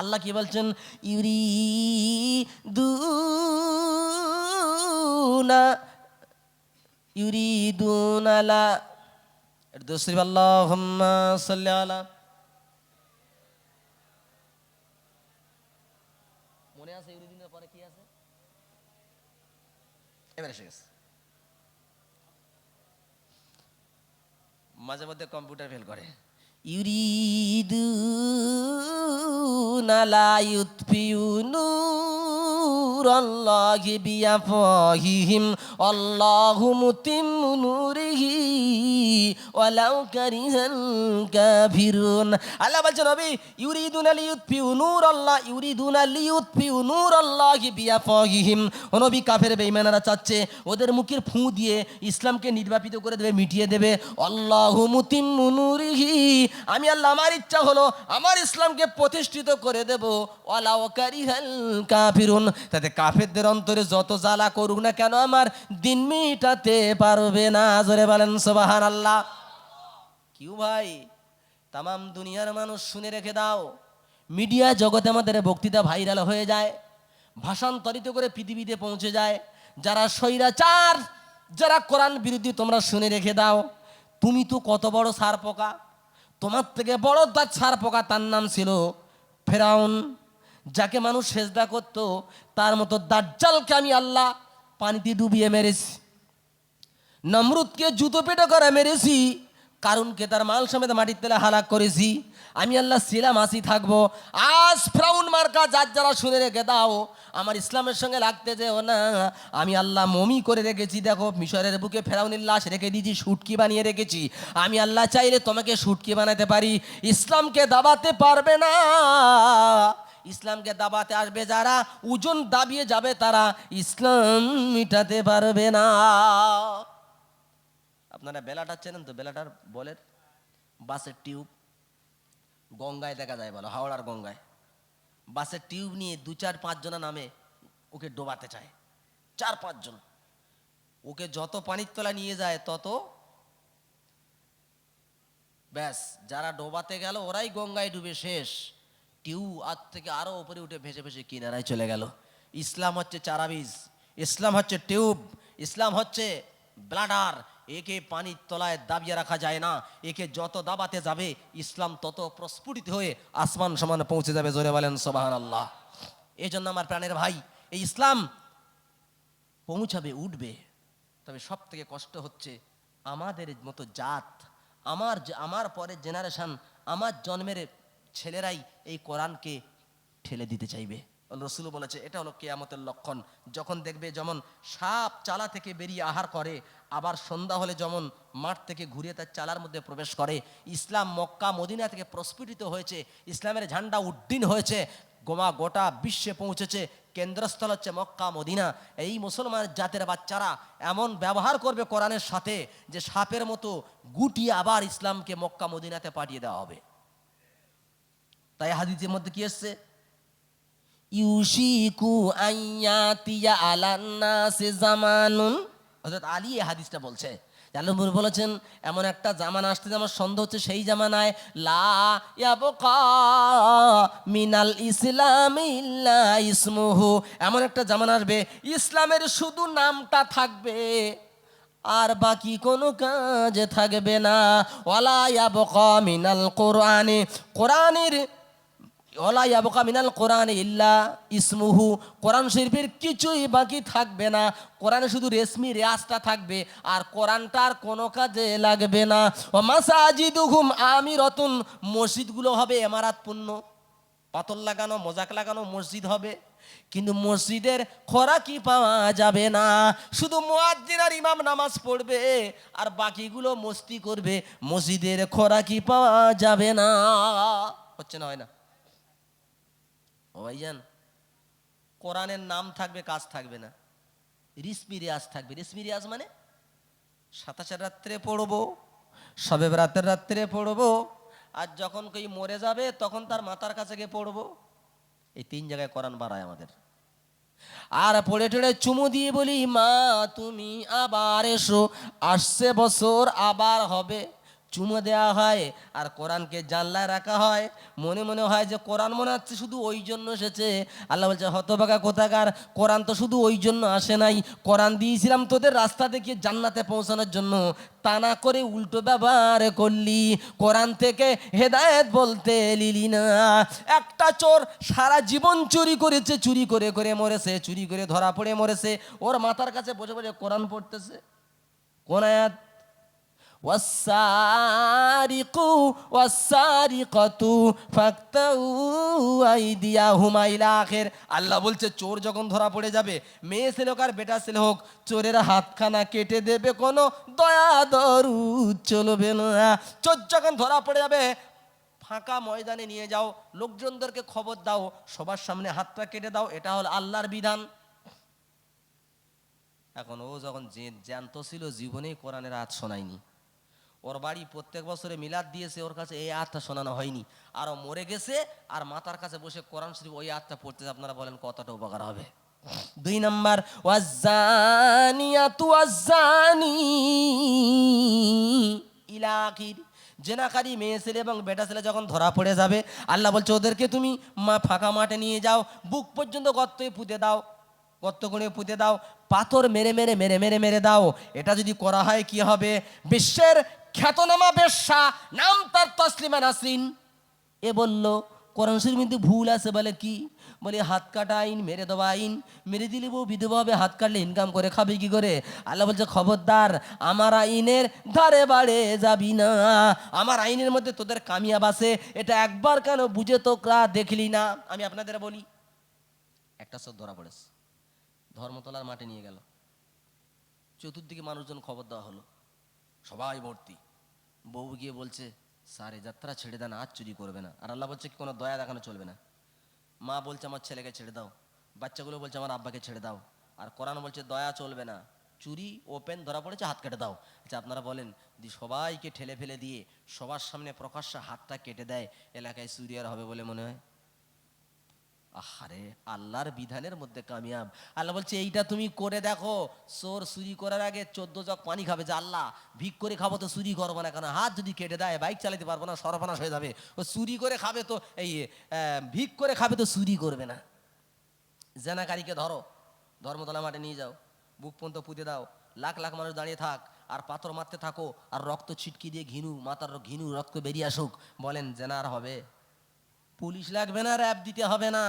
আল্লাহ কি বলছেন, ইউরিদুনা লা, দুসরি আল্লাহুম্মা সাল্লি আলা, মনে আছে ইউরিদুনের পরে কি আছে? এবারে এসে গেছে। মাঝে মধ্যে কম্পিউটার ফেল করে। ইউরিদুনা লা ইউতফিউ নূরাল্লাহি বিআফওয়াহিহিম আল্লাহু মুতিম্মু নূরিহি ওয়ালাউ কারিহাল কাফিরুন। আল্লাহ বলছেন, নবী ইউরিদুনা লিইউতফিউ নূরাল্লাহ, ইউরিদুনা লিইউতফিউ নূরাল্লাহি বিআফওয়াহিহিম। ও নবী, কাফের বেঈমানরা চাচ্ছে ওদের মুখের ফু দিয়ে ইসলামকে নির্বাপিত করে দেবে, মিটিয়ে দেবে। আল্লাহু মুতিম্মু নূরিহি, আমি আল্লাহ আমার ইচ্ছা হলো আমার ইসলামকে প্রতিষ্ঠিত করে দেব। ওয়ালাউ কারিহাল কাফিরুন, তাতে কাফেরদের অন্তরে যত জ্বালা করুক না কেন আমার দিন মিটাতে পারবে না। জোরে বলেন সুবহানাল্লাহ। কিউ ভাই, তামাম দুনিয়ার মানুষ শুনে রেখে দাও, মিডিয়া জগতে আমাদের বক্তৃতা ভাইরাল হয়ে যায়, ভাষান্তরিত করে পৃথিবীতে পৌঁছে যায়। যারা স্বৈরাচার, যারা কোরআন বিরোধী, তোমরা শুনে রেখে দাও, তুমি তো কত বড় সার পোকা, তোমার থেকে বড় দাঁত সার পোকা, তার নাম ছিল ফেরাউন, যাকে মানুষ সেজদা করত। তার মতো দাজ্জালকে আমি আল্লাহ পানিতে ডুবিয়ে মেরেছি, নমরুদকে জুতো পেটো করে মেরেছি, কারুনকে তার মাল সমেত মাটির তেলে হালাক করেছি। আমি আল্লাহ ছিলাম, আসি থাকবো। আজ ফেরাউন মার্কা যার যারা শুনে রেখে দাও, আমার ইসলামের সঙ্গে লাগতে যেও না। আমি আল্লাহ মমি করে রেখেছি, দেখো মিশরের বুকে ফেরাউনের লাশ রেখে দিয়েছি, শুটকি বানিয়ে রেখেছি। আমি আল্লাহ চাইলে তোমাকে শুটকি বানাতে পারি, ইসলামকে দাবাতে পারবে না। ইসলামকে দাবাতে আসবে যারা, ওজন দাবিয়ে যাবে তারা, ইসলাম মিটাতে পারবে না। আপনারা বেলাটা চেনেন তো? বেলাটার বলের বাসের টিউব গঙ্গায় দেখা যায়, বলো হাওড়ার গঙ্গায় বাসের টিউব নিয়ে 2-4-5 জনা নামে ওকে ডোবাতে চায়, 4-5 জন। ওকে যত পানির তলা নিয়ে যায় তত ব্যাস, যারা ডোবাতে গেল ওরাই গঙ্গায় ডুবে শেষ। টিউব আজ থেকে আরো উপরে উঠে ভেসে ভেসে কিনারায় চলে গেল। ইসলাম হচ্ছে চারাবীজ, ইসলাম হচ্ছে টিউব, ইসলাম হচ্ছে ব্লাডার। একে পানির তলায় দাবিয়ে রাখা যায় না, একে যত দাবাতে যাবে ইসলাম তত প্রস্ফুটিত হয়ে আসমান সমান পৌঁছে যাবে। জোরে বলেন সুবহানাল্লাহ। এই জন্য আমার প্রাণের ভাই, এই ইসলাম পৌঁছাবে, উঠবে, তবে সব থেকে কষ্ট হচ্ছে আমাদের মতো জাত, আমার পরের জেনারেশন, আমার জন্মের ছেলেরাই এই কোরআনকে ঠেলে দিতে চাইবে। রসুল বলেছে এটা হলো কিয়ামতের লক্ষণ। যখন দেখবে যেমন সাপ চালা থেকে বেরিয়ে আহার করে, আবার সন্ধ্যা হলে যেমন মাঠ থেকে ঘুরিয়ে তার চালার মধ্যে প্রবেশ করে। ইসলাম মক্কা মদিনা থেকে প্রস্ফুটিত হয়েছে, ইসলামের ঝান্ডা উড্ডীন হয়েছে, গোটা বিশ্বে পৌঁছেছে। কেন্দ্রস্থল হচ্ছে মক্কা মদিনা। এই মুসলমান জাতের বাচ্চারা এমন ব্যবহার করবে কোরআনের সাথে যে সাপের মতো গুটিয়ে আবার ইসলামকে মক্কা মদিনাতে পাঠিয়ে দেওয়া হবে। তাই হাদিসের মধ্যে কি এসছে, ইউশিকু আইয়াতিয়া আলান্নাসি জামানুন। হযরত আলী এই হাদিসটা বলছে, আল্লাহ বলেছেন এমন একটা জামানা আসতে, আমার সন্দেহ হচ্ছে সেই জামানায় লা ইয়াবকা মিনাল ইসলামি ইল্লা ইসমুহু, এমন একটা জামানা আসবে ইসলামের শুধু নামটা থাকবে আর বাকি কোনো কাজ থাকবে না। ওয়ালা ইয়াবকা মিনাল কোরআনে, কোরআনের ওয়ালা ইয়াবকা মিনাল কোরআনে ইল্লা ইসমুহু, কোরআন শরীফের কিছুই বাকি থাকবে না। কোরআনে শুধু রেশমি রেয়াজটা থাকবে আর কোরআনটার কোনো কাজে লাগবে না। ও মাসাজিদুহুম আমিরাতুন, মসজিদগুলো হবে এমারাতপূর্ণ, পাথর লাগানো মোজাক লাগানো মসজিদ হবে। কিন্তু মসজিদের খোরাকি পাওয়া যাবে না। শুধু মুয়াজ্জিন আর ইমাম নামাজ পড়বে আর বাকিগুলো মস্তি করবে, মসজিদের খোরাকি পাওয়া যাবে না। হচ্ছে না, হয় না? ও ভাইজান, কোরআনের নাম থাকবে, কাজ থাকবে না। রিসমি রিয়াজ থাকবে। রিসমি রিয়াজ মানে 27 রাত্রে পড়বো, শবে বরাতের রাত্রে পড়বো, আর যখন কেউ মরে যাবে তখন তার মাথার কাছে গিয়ে পড়বো। এই 3 জায়গায় কোরআন বাড়ায় আমাদের। আর পড়ে টড়ে চুমু দিয়ে বলি, মা তুমি আবার এসো, আসছে বছর আবার হবে। চুমু দেওয়া হয় আর কোরআনকে জানলায় রাখা হয়। মনে মনে হয় যে কোরআন মনে হচ্ছে শুধু ওই জন্য এসেছে। আল্লাহ বলছে, হতভাগা কোথাকার, কোরআন তো শুধু ওই জন্য আসে নাই। কোরআন দিয়েছিলাম তোদের রাস্তা দেখিয়ে জান্নাতে পৌঁছানোর জন্য, তা না করে উল্টো ব্যবহার করলি। কোরআন থেকে হেদায়েত বলতে লিলি না। একটা চোর সারা জীবন চুরি করেছে, চুরি করে করে মরেছে, চুরি করে ধরা পড়ে মরেছে। ওর মাথার কাছে বসে বসে কোরআন পড়তেছে। কোন আয়াত? ওয়াসসারিকু ওয়াসসারিকাতু ফাকতাউ আইদিয়াহুমা ইলা আখির। আল্লাহ বলছে, চোর যখন ধরা পড়ে যাবে, মেয়ে ছেলে হোক আর বেটা ছেলে হোক, চোরের হাতখানা কেটে দেবে, কোনো দয়া দরুদ চলবে না। চোর যখন ধরা পড়ে যাবে, ফাঁকা ময়দানে নিয়ে যাও, লোকজনদেরকে খবর দাও, সবার সামনে হাতটা কেটে দাও। এটা হল আল্লাহর বিধান। এখন ও যখন জ্যান্ত ছিল, জীবনেই কোরআনের আয়াত শোনায়নি। ওর বাড়ি প্রত্যেক বছরে মিলাদ দিয়েছে, ওর কাছে এই আয়াতটা শোনানো হয়নি। আর ও মরে গেছে, আর মাতার কাছে বসে কোরআন শরীফ ওই আয়াতটা পড়তেছে। আপনারা বলেন কতটা উপকার হবে? 2 নাম্বার, ওয়াজ্জানিয়াতু ওয়াজ্জানি ইলা আখির। জেনাকারী মেয়ে ছেলে এবং বেটা ছেলে যখন ধরা পড়ে যাবে, আল্লাহ বলছে ওদেরকে তুমি ফাঁকা মাঠে নিয়ে যাও, বুক পর্যন্ত গর্তে পুঁতে দাও, গর্ত করে পুঁতে দাও, পাথর মেরে মেরে মেরে মেরে মেরে দাও। এটা যদি করা হয় কি হবে? বিশ্বের খ্যাতনামা বেশ্যা, নাম তার তসলিমা নাসরিন, এ বলল কোরআন শরীফ কিন্তু ভুল আছে। বলে কি? বলে হাত কাটা আইন, মেরে দেওয়া আইন। মেরে দিলে বউ বিধবা হবে, হাত কাটলে ইনকাম করে খাবে কি করে? আল্লাহ বলছে, খবরদার, আমার আইনের ধারে বাড়ে যাবি না। আমার আইনের মধ্যে তোদের কামিয়াব আছে, এটা একবার কেন বুঝে তোরা দেখলি না? আমি আপনাদের বলি, একটা চোর ধরা পড়েছে, ধর্মতলার মাঠে নিয়ে গেল, চতুর্দিকে মানুষজন খবর দেওয়া হলো, সবাই ভর্তি। বউ গিয়ে বলছে, স্যার এ যাত্রা ছেড়ে দেন, আজ চুরি করবে না। আর আল্লাহ বলছে, কোনো দয়া দেখানো চলবে না। মা বলছে, আমার ছেলেকে ছেড়ে দাও। বাচ্চাগুলো বলছে, আমার আব্বাকে ছেড়ে দাও। আর কোরআন বলছে, দয়া চলবে না, চুরি ওপেন, ধরা পড়েছে, হাত কেটে দাও। আচ্ছা আপনারা বলেন, সবাইকে ঠেলে ফেলে দিয়ে সবার সামনে প্রকাশ্যে হাতটা কেটে দেয়, এলাকায় চুরি আর হবে বলে মনে হয়? আহারে, আল্লাহর বিধানের মধ্যে কামিয়াব। আল্লাহ বলছে, এইটা তুমি করে দেখো। চোর চুরি করার আগে 14 জগ পানি খাবে, যে আল্লাহ ভিক করে খাবো তো চুরি করবো না কেন? হাত যদি কেটে দেয়, বাইক চালাতে পারবো না, সর্বনাশ হয়ে যাবে। ও চুরি করে খাবে তো এই ভিক করে খাবে তো চুরি করবে না। জেনাকারীকে ধরো, ধর্মতলা মাঠে নিয়ে যাও, বুক পর্যন্ত পুঁতে দাও, লাখ লাখ মানুষ দাঁড়িয়ে থাক, আর পাথর মারতে থাকো, আর রক্ত ছিটকি দিয়ে ঘিনু, মাথার ঘিনু রক্ত বেরিয়ে আসুক। বলেন জেনার হবে? পুলিশ লাগবে না, র্যাব দিতে হবে না,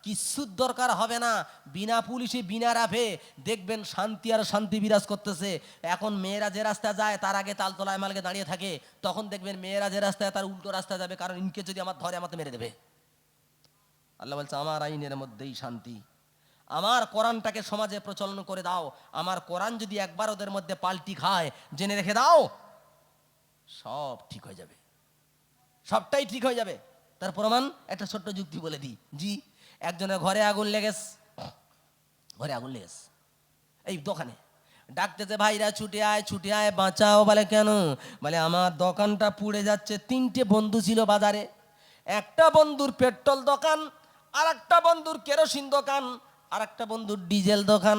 কিচ্ছুর দরকার হবে না। বিনা পুলিশে বিনা র্যাবে দেখবেন শান্তি আর শান্তি বিরাজ করতেছে। এখন মেয়েরা যে রাস্তায় যায়, তার আগে তালতলায় মালকে দাঁড়িয়ে থাকে, তখন দেখবেন মেয়েরা যে রাস্তায়, তার উল্টো রাস্তায় যাবে, কারণ ইনকে যদি আমার ধরে, আমাকে মেরে দেবে। আল্লাহ বলছে, আমার আইনের মধ্যেই শান্তি। আমার কোরআনটাকে সমাজে প্রচলন করে দাও। আমার কোরআন যদি একবার ওদের মধ্যে পাল্টি খায়, জেনে রেখে দাও, সব ঠিক হয়ে যাবে, সবটাই ঠিক হয়ে যাবে। তার প্রমাণ একটা ছোট্ট যুক্তি বলে দিই। জি, একজনের ঘরে আগুন লেগেছে, ঘরে আগুন লেগেছে, এই দোকানে ডাকতেছে, ভাইরা ছুটে আয়, ছুটে আয়, বাঁচাও। বলে কেন? বলে আমার দোকানটা পুড়ে যাচ্ছে। 3টে বন্ধু ছিল বাজারে, একটা বন্ধুর পেট্রোল দোকান, আর একটা বন্ধুর কেরোসিন দোকান, আর একটা বন্ধুর ডিজেল দোকান।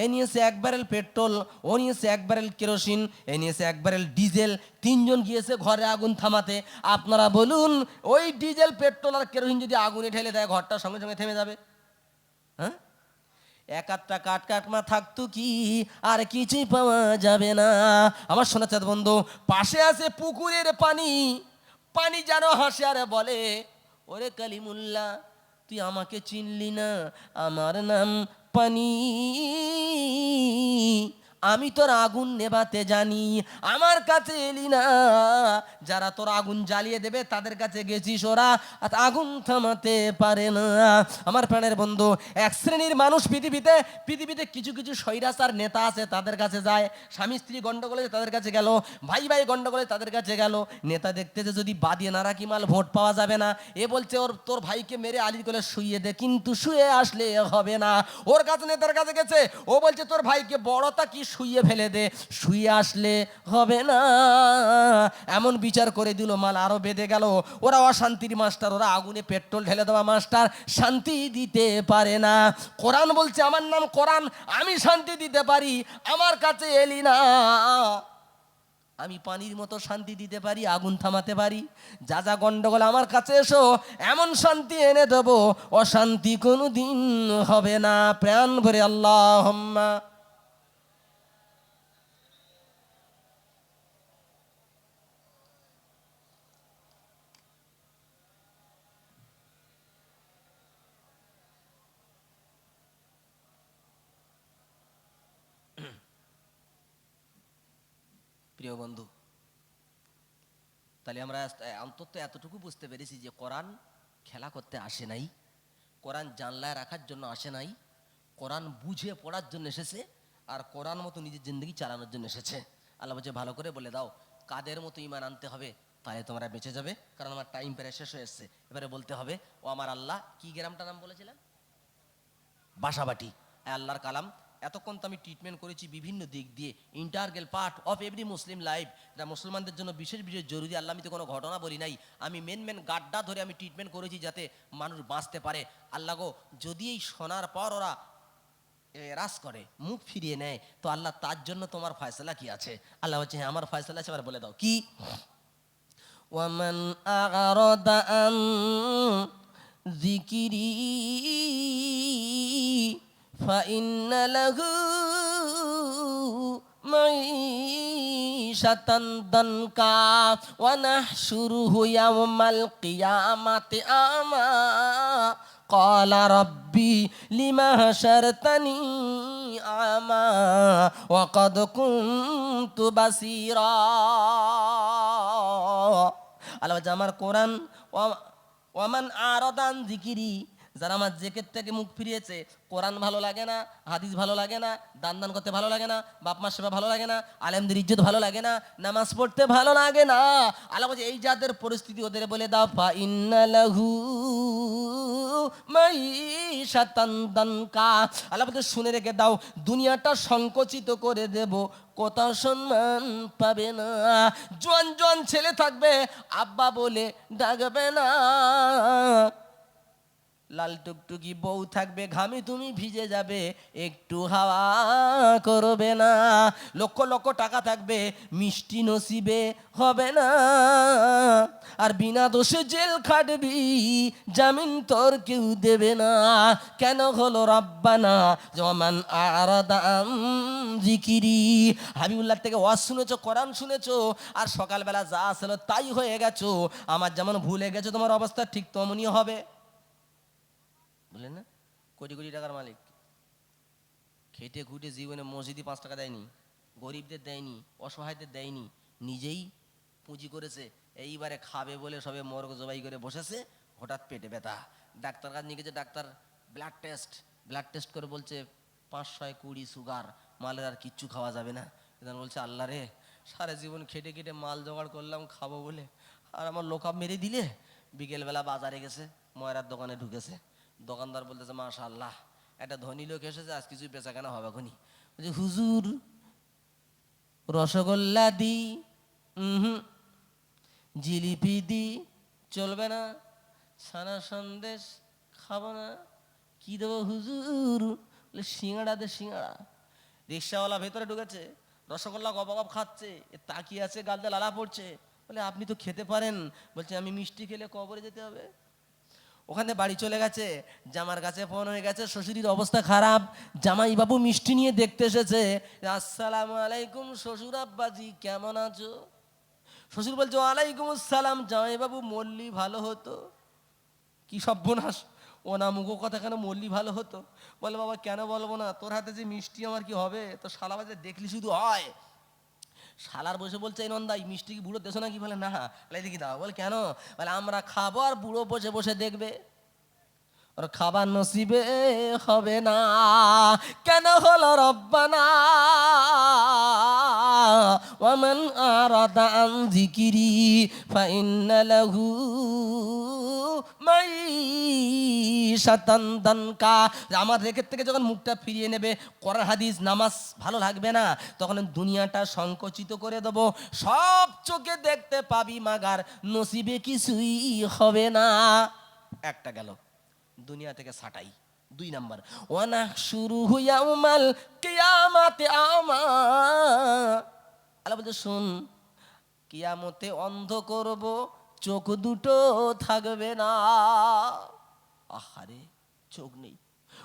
এ নিয়েছে 1 ব্যারেল পেট্রোল, ও নিয়েছে 1 ব্যারেল কেরোসিন, এ নিয়েছে 1 ব্যারেল ডিজেল। 3জন গিয়েছে ঘরে আগুন থামাতে। আপনারা বলুন, ওই ডিজেল পেট্রোল আর কেরোসিন যদি আগুনে ঠেলে দেয়, ঘরটা সঙ্গে সঙ্গে থেমে যাবে? হ্যাঁ, 1-8টা কাঠকাটমা থাকতো কি, আর কিছুই পাওয়া যাবে না। আমার সোনাচাঁদ বন্ধু, পাশে আছে পুকুরের পানি, পানি যেন হাসে আর বলে, ওরে কালিমুল্লাহ, তুই আমাকে চিনলি না, আমার নাম পানি, আমি তোর আগুন নেভাতে জানি, আমার কাছে এলি না। যারা তোর আগুন জ্বালিয়ে দেবে তাদের কাছে গেছিস, ওরা আগুন থামাতে পারে না। আমার প্রাণের বন্ধু, এক শ্রেণীর মানুষ পৃথিবীতে পৃথিবীতে কিছু কিছু স্বৈরাচার নেতা আছে, তাদের কাছে যায়। স্বামী স্ত্রী গন্ডগোলে তাদের কাছে গেল, ভাই ভাই গন্ডগোলে তাদের কাছে গেল। নেতা দেখতেছে যদি বাদিয়ে না রাখি মাল ভোট পাওয়া যাবে না। এ বলছে ওর তোর ভাইকে মেরে আলির কোলে শুইয়ে দে, কিন্তু শুয়ে আসলে হবে না। ওর কাছে নেতার কাছে গেছে, ও বলছে তোর ভাইকে বড়টা কি শুইয়ে ফেলে দে, শুয়ে আসলে হবে না। এমন বিচার করে দিল, মাল আরো বেঁধে গেল। ওরা অশান্তির মাস্টার, ওরা আগুনে পেট্রোল ঢেলে দেওয়া মাস্টার, শান্তি দিতে পারে না। কোরআন বলছে আমার নাম কোরআন, আমি শান্তি দিতে পারি, আমার কাছে এলি না। আমি পানির মতো শান্তি দিতে পারি, আগুন থামাতে পারি। যা যা গন্ডগোল আমার কাছে এসো, এমন শান্তি এনে দেবো, অশান্তি কোনো দিন হবে না। প্রাণ ভরে আল্লাহুম্মা। প্রিয় বন্ধু, তাহলে আমরা অন্তত এতটুকু বুঝতে পেরেছি যে কোরআন খেলা করতে আসে নাই, কোরআন জানলায় রাখার জন্য আসে নাই, কোরআন বুঝে পড়ার জন্য এসেছে, আর কোরআন মতো নিজের জিন্দগি চালানোর জন্য এসেছে। আল্লাহ বলছে ভালো করে বলে দাও কাদের মতো ঈমান আনতে হবে, তাহলে তোমরা বেঁচে যাবে। কারণ আমার টাইম প্রায় শেষ হয়ে এসছে। এবারে বলতে হবে ও আমার আল্লাহ। কি গ্রামটার নাম বলেছিলেন? বাসাবাটি। আল্লাহর কালাম। এতক্ষণ তো আমি ট্রিটমেন্ট করেছি বিভিন্ন দিক দিয়ে, integral part of every Muslim life, যা মুসলমানদের জন্য বিশেষ বিশেষ জরুরি। আল্লাহ আমি তো কোনো ঘটনা বলি নাই, আমি মেন গাড্ডা ধরে আমি ট্রিটমেন্ট করেছি যাতে মানুষ বাঁচতে পারে। আল্লাহ গো, যদি এই শোনার পর ওরা রাস করে, মুখ ফিরিয়ে নেয়, তো আল্লাহ তার জন্য তোমার ফয়সালা কি আছে? আল্লাহ বলছে হ্যাঁ আমার ফয়সালা আছে। এবার বলে দাও কি? ওয়ামান আ'রাদা আন যিকরি ফাইন্না লাহু মাঈশাতান দানকা ওয়া নাহশুরুহু ইয়াওমাল কিয়ামাতি আমা ক্বালা রাব্বি লিমা হাশারতানি আমা ওয়া ক্বাদ কুনতু বাসীরা। আল্লাহ বলছে আমার কোরআন, ওয়ামান আ'রাদা আন যিকরি, যারা আমার জিকির থেকে মুখ ফিরিয়েছে, কোরআন ভালো লাগে না, হাদিস ভালো লাগে না, দান করতে ভালো লাগে না, বাপ মার সেবা ভালো লাগে না, আলেমদের ইজ্জত ভালো লাগে না, নামাজ পড়তে ভালো লাগে না, আল্লাহ বলছে এই যাদের পরিস্থিতি ওদের বলে দাও ফাইন্না লাহু মাঈশাতান দানকা। আল্লাহ বলছে শুনে রেখে দাও, দুনিয়াটা সংকুচিত করে দেব, কোথাও সম্মান পাবে না। জোয়ান জোয়ান ছেলে থাকবে, আব্বা বলে ডাকবে না। লাল টুকটুকি বউ থাকবে, ঘামে তুমি ভিজে যাবে, একটু হাওয়া করবে না। লক্ষ লক্ষ টাকা থাকবে, মিষ্টি নসিবে হবে না। আর বিনা দোষে জেল খাটবি, জামিন তোর কেউ দেবে না। কেন হলো রব্বানা ওয়ামান আ'রাদা আন যিকরি? হাবিবুল্লাহ থেকে ওয়াজ শুনেছো, কোরআন শুনেছো, আর সকালবেলা যা ছিল তাই হয়ে গেছো। আমার যেমন ভুলে গেছো, তোমার অবস্থা ঠিক তেমনই হবে। বুঝলেন না? কোটি কোটি টাকার মালিক, খেটে খুটে জীবনে মসজিদে 5 টাকা দেয়নি, গরিবদের দেয়নি, অসহায়দের দেয়নি, নিজেই পুঁজি করেছে। এইবারে খাবে বলে সবে মর্গ জবাই করে বসেছে, হঠাৎ পেটে ব্যথা। ডাক্তার কাছে নিয়ে গেছে, ডাক্তার ব্লাড টেস্ট করে বলছে 520 সুগার, মালের আর কিচ্ছু খাওয়া যাবে না। বলছে আল্লাহ রে, সারা জীবন খেটে খেটে মাল জোগাড় করলাম খাবো বলে, আর আমার লোকাপ মেরে দিলে। বিকেলবেলা বাজারে গেছে, ময়রার দোকানে ঢুকেছে। দোকানদার বলতেছে মাশাআল্লাহ, একটা ধনী লোক এসেছে, আজ কিছুই বেচা কেনা হবে খনি। বলছে হুজুর রসগোল্লা দি, জিলিপি দি, চলবে না। ছানা সন্দেশ খাবো না। কি দেবো হুজুর? বলে সিঙ্গাড়া দে, সিঙ্গাড়া। রিক্সাওয়ালা ভেতরে ঢুকেছে, রসগোল্লা গবাগব খাচ্ছে, তাকিয়ে আছে, গালতে লালা পড়ছে। বলে আপনি তো খেতে পারেন। বলছে আমি মিষ্টি খেলে কবরে যেতে হবে। ওখানে বাড়ি চলে গেছে, জামার কাছে ফোন হয়ে গেছে, শ্বশুরের অবস্থা খারাপ। জামাই বাবু মিষ্টি নিয়ে দেখতে এসেছে। আসসালামু আলাইকুম শ্বশুর আব্বাজি, কেমন আছো? শ্বশুর বলছে ওয়ালাইকুম আসসালাম, জামাই বাবু মল্লি ভালো হতো। কি সর্বনাশ! ও না মুখো কথা কেন মরলি ভালো হতো। বলে বাবা কেন বলবো না, তোর হাতে যে মিষ্টি আমার কি হবে, তো শালা বাজে দেখলি শুধু হয়। শালার বসে বলছে এই নন্দা এই মিষ্টি কি বুড়ো দেশো নাকি? বলে না। দেখি দাও। বলে কেন? বলে আমরা খাবো আর বুড়ো বসে বসে দেখবে, ওর খাবার নসিবে হবে না। কেন হলো রব্বানা ওয়ামান আরাদা আন যিকরি ফাইন্না লাহু মাইশাতান দানকা। আমার রেখের থেকে যখন মুখটা ফিরিয়ে নেবে, কোরআন হাদিস নামাজ ভালো লাগবে না, তখন দুনিয়াটা সংকুচিত করে দেবো, সব চোখে দেখতে পাবি মাগার নসিবে কিছুই হবে না। একটা গেল দুনিয়া থেকে ছাঁটাই। 2 নাম্বার, ওয়ানা শুরু হুয়াউমাল কিয়ামাতে আমা। আল্লাহ বলছে শোন, কিয়ামতে অন্ধ করব, চোখ দুটো থাকবে না। আহারে চোখ নেই।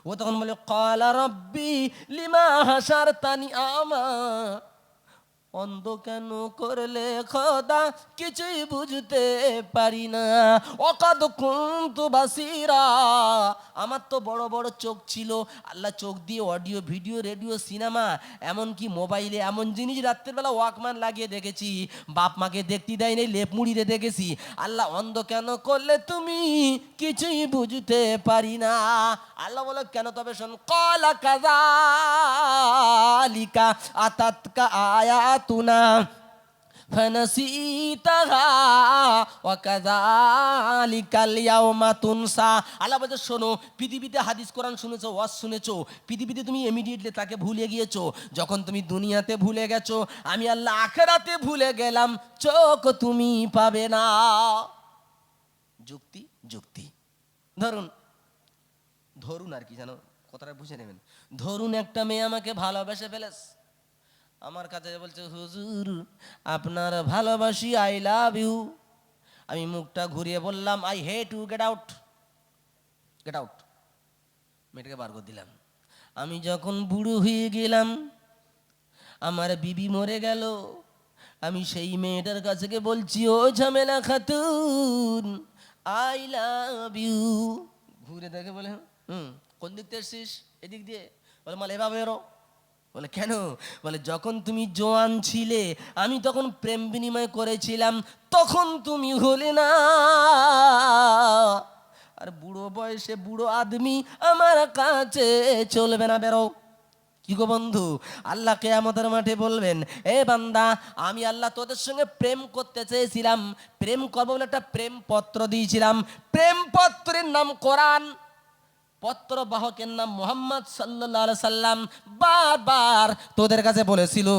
ও তখন বলে ক্বালা রাব্বি লিমা হাসারতানি আমা। অন্ধ কেন করলে খোদা, কিছুই বুঝতে পারি না। ওয়াকাদ কুনতু বাসীরা, আমার তো বড় বড় চোখ ছিল। আল্লাহ চোখ দিয়ে অডিও ভিডিও রেডিও সিনেমা এমনকি মোবাইলে এমন জিনিস রাত্রেবেলা ওয়াকম্যান লাগিয়ে দেখেছি, বাপ মাকে দেখতে দেয় নেই, লেপ মুড়িতে দেখেছি। আল্লাহ অন্ধ কেন করলে তুমি, কিছুই বুঝতে পারি না। আল্লাহ বলে কেন? তবে শোন, ক্বালা কাযালিকা আতাতকা আয়াতুনা ফানাসিতাহা ওয়া কাযালিকাল ইয়াউমা তুনসা। আল্লাহ বলছে শোনো, পৃথিবীতে হাদিস কোরআন শুনেছো, ওয়াজ শুনেছো, পৃথিবীতে তুমি ইমিডিয়েটলি তাকে ভুলে গিয়েছো। যখন তুমি দুনিয়াতে ভুলে গেছো, আমি আল্লাহ আখিরাতে ভুলে গেলাম, চোখ তুমি পাবে না। যুক্তি যুক্তি। ধরুন ধরুন আর কি জানো, কথাটা বুঝে নেবেন। ধরুন একটা মেয়ে আমাকে ভালোবেসে ফেলেছে, আমার কাছে বলছে হুজুর আপনার ভালোবাসি, আই লাভ ইউ। আমি মুখটা ঘুরিয়ে বললাম I hate you, get out, get out. মেয়েটাকে বার করে দিলাম। আমি যখন বুড়ো হয়ে গেলাম, আমার বিবি মরে গেল, আমি সেই মেয়েটার কাছে গিয়ে বলছি ও ঝামেলা খাতুন আই লাভ ইউ। ঘুরে দেখে বলে কোন দিক থেকে এসছিস? এদিক দিয়ে। বলে মাল এভাবে এরো। বলে কেন? বলে যখন তুমি জোয়ান ছিলে আমি তখন প্রেম বিনিময় করেছিলাম, তখন তুমি হলে না। আর বুড়ো বয়সে বুড়ো আদমি আমার কাছে চলবে না, বেরো। কি গো বন্ধু, আল্লাহ কিয়ামতের মাঠে বলবেন এ বান্দা আমি আল্লাহ তোদের সঙ্গে প্রেম করতে চেয়েছিলাম, প্রেম করবো বলে একটা প্রেম পত্র দিয়েছিলাম, প্রেম পত্রের নাম কোরআন, পত্র বাহকের নাম মুহাম্মদ সাল্লাল্লাহু আলাইহি সাল্লাম। বারবার তোদের কাছে বলেছিল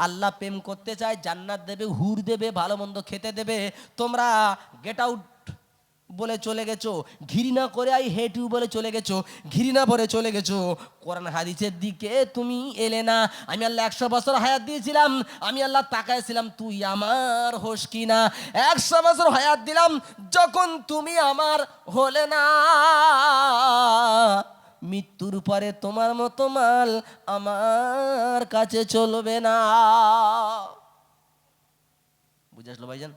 আল্লাহ প্রেম করতে চায়, জান্নাত দেবে, হুর দেবে, ভালো মন্দ খেতে দেবে, তোমরা গেট আউট বলে চলে গেছো, ঘৃণা করে আই হেট ইউ বলে চলে গেছো, ঘৃণা ভরে চলে গেছো, কোরআন হাদিসের দিকে তুমি এলে না। আমি আল্লাহ 100 বছর হায়াত দিয়েছিলাম, আমি আল্লাহ তাকাইছিলাম তুই আমার হোস কি না। 100 বছর হায়াত দিলাম, যখন তুমি আমার হলে না, মৃত্যুর পরে তোমার মতো মাল আমার কাছে চলবে না। বুঝে আসলো ভাইজান?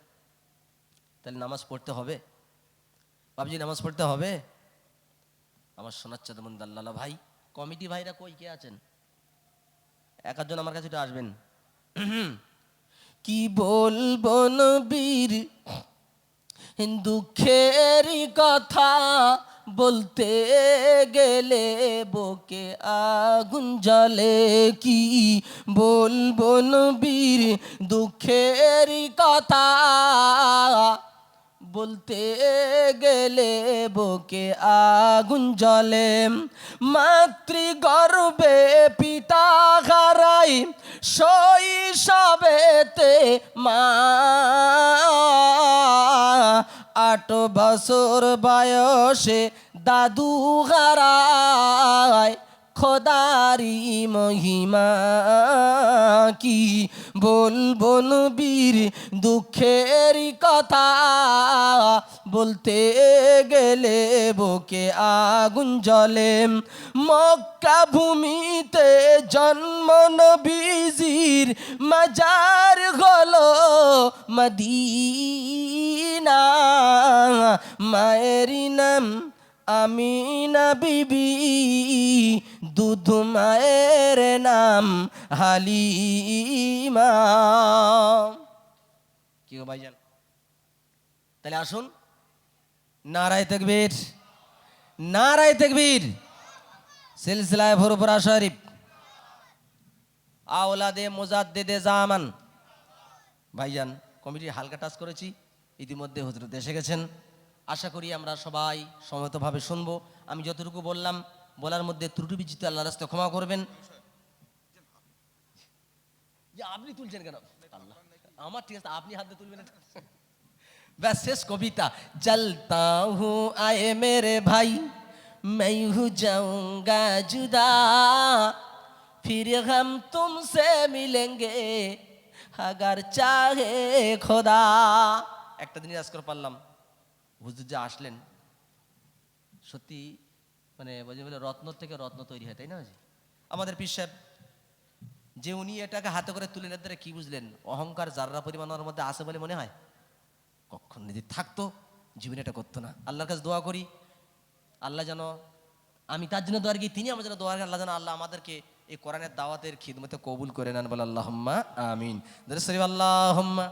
তাহলে নামাজ পড়তে হবে বাবজি, নামাজ পড়তে হবে। আমার শোনাচ্ছে তেমন দাল্লালা ভাই, কমিটি ভাইরা কই কে আছেন? একজন আমার কাছে একটু আসবেন। কি বলবো নবীর দুঃখের কথা, বলতে গেলে বুকে আগুন জ্বলে। কি বলবো নবীর দুঃখের কথা, বলতে গেলে বুকে আগুন জ্বলে। মাতৃগর্ভে পিতা হারাই শৈশবেতে মা, 8 বছর বয়সে দাদু হারায়, খোদারি মহিমা কি বলবো নবীর দুঃখের কথা, বলতে গেলে বুকে আগুন জ্বলে। মক্কা ভূমিতে জন্ম নবীজির, মাজার হলো মদিনা, মায়ের নাম আমিনা বিবি, দুধ মায়ের নাম হালিমা। কি গো ভাইজান, তাহলে আসুন, নারায়ে তাকবীর, নারায়ে তাকবীর। সিলসিলায়ে ফুরফুরা শরীফ, আওলাদে মুজাদ্দিদে জামান। ভাইজান কমিটি হালকা টাচ করেছি, ইতিমধ্যে হযরত এসে গেছেন। আশা করি আমরা সবাই সমবেতভাবে শুনবো। আমি যতটুকু বললাম, বলার মধ্যে ত্রুটি বিচ্যুতি আল্লাহর রাস্তায় ক্ষমা করবেন। যে আপনি তুলছেন কেন? আল্লাহ, আমার ঠিক আছে, আপনি হাতে তুলবেন এটা। ব্যাস শেষ কবিতা। চলতা হু আয়ে মেরে ভাই, मैं हूँ जाऊंगा जुदा, फिर हम तुमसे मिलेंगे अगर चाहे খোদা। একটা দিন আজ করে পারলাম, হুজুর যে আসলেন, সত্যি মানে বলে রত্ন থেকে রত্ন তৈরি হয়, তাই না? আমাদের পীর সাহেব যে উনি এটাকে হাতে করে তুলে নিতে, কি বুঝলেন? অহংকার যাররা পরিমাণ ওর মধ্যে আছে বলে মনে হয়। কখন যদি থাকতো জীবনে এটা করতো না। আল্লাহর কাছে দোয়া করি, আল্লাহ যেন, আমি তার জন্য দোয়া করি, তিনি আমার জন্য দোয়া করেন, আল্লাহ যেন আল্লাহ আমাদেরকে এই কোরআনের দাওয়াতের খিদমতে কবুল করে নেন। বলে আল্লাহুম্মা আমিন। আল্লাহুম্মা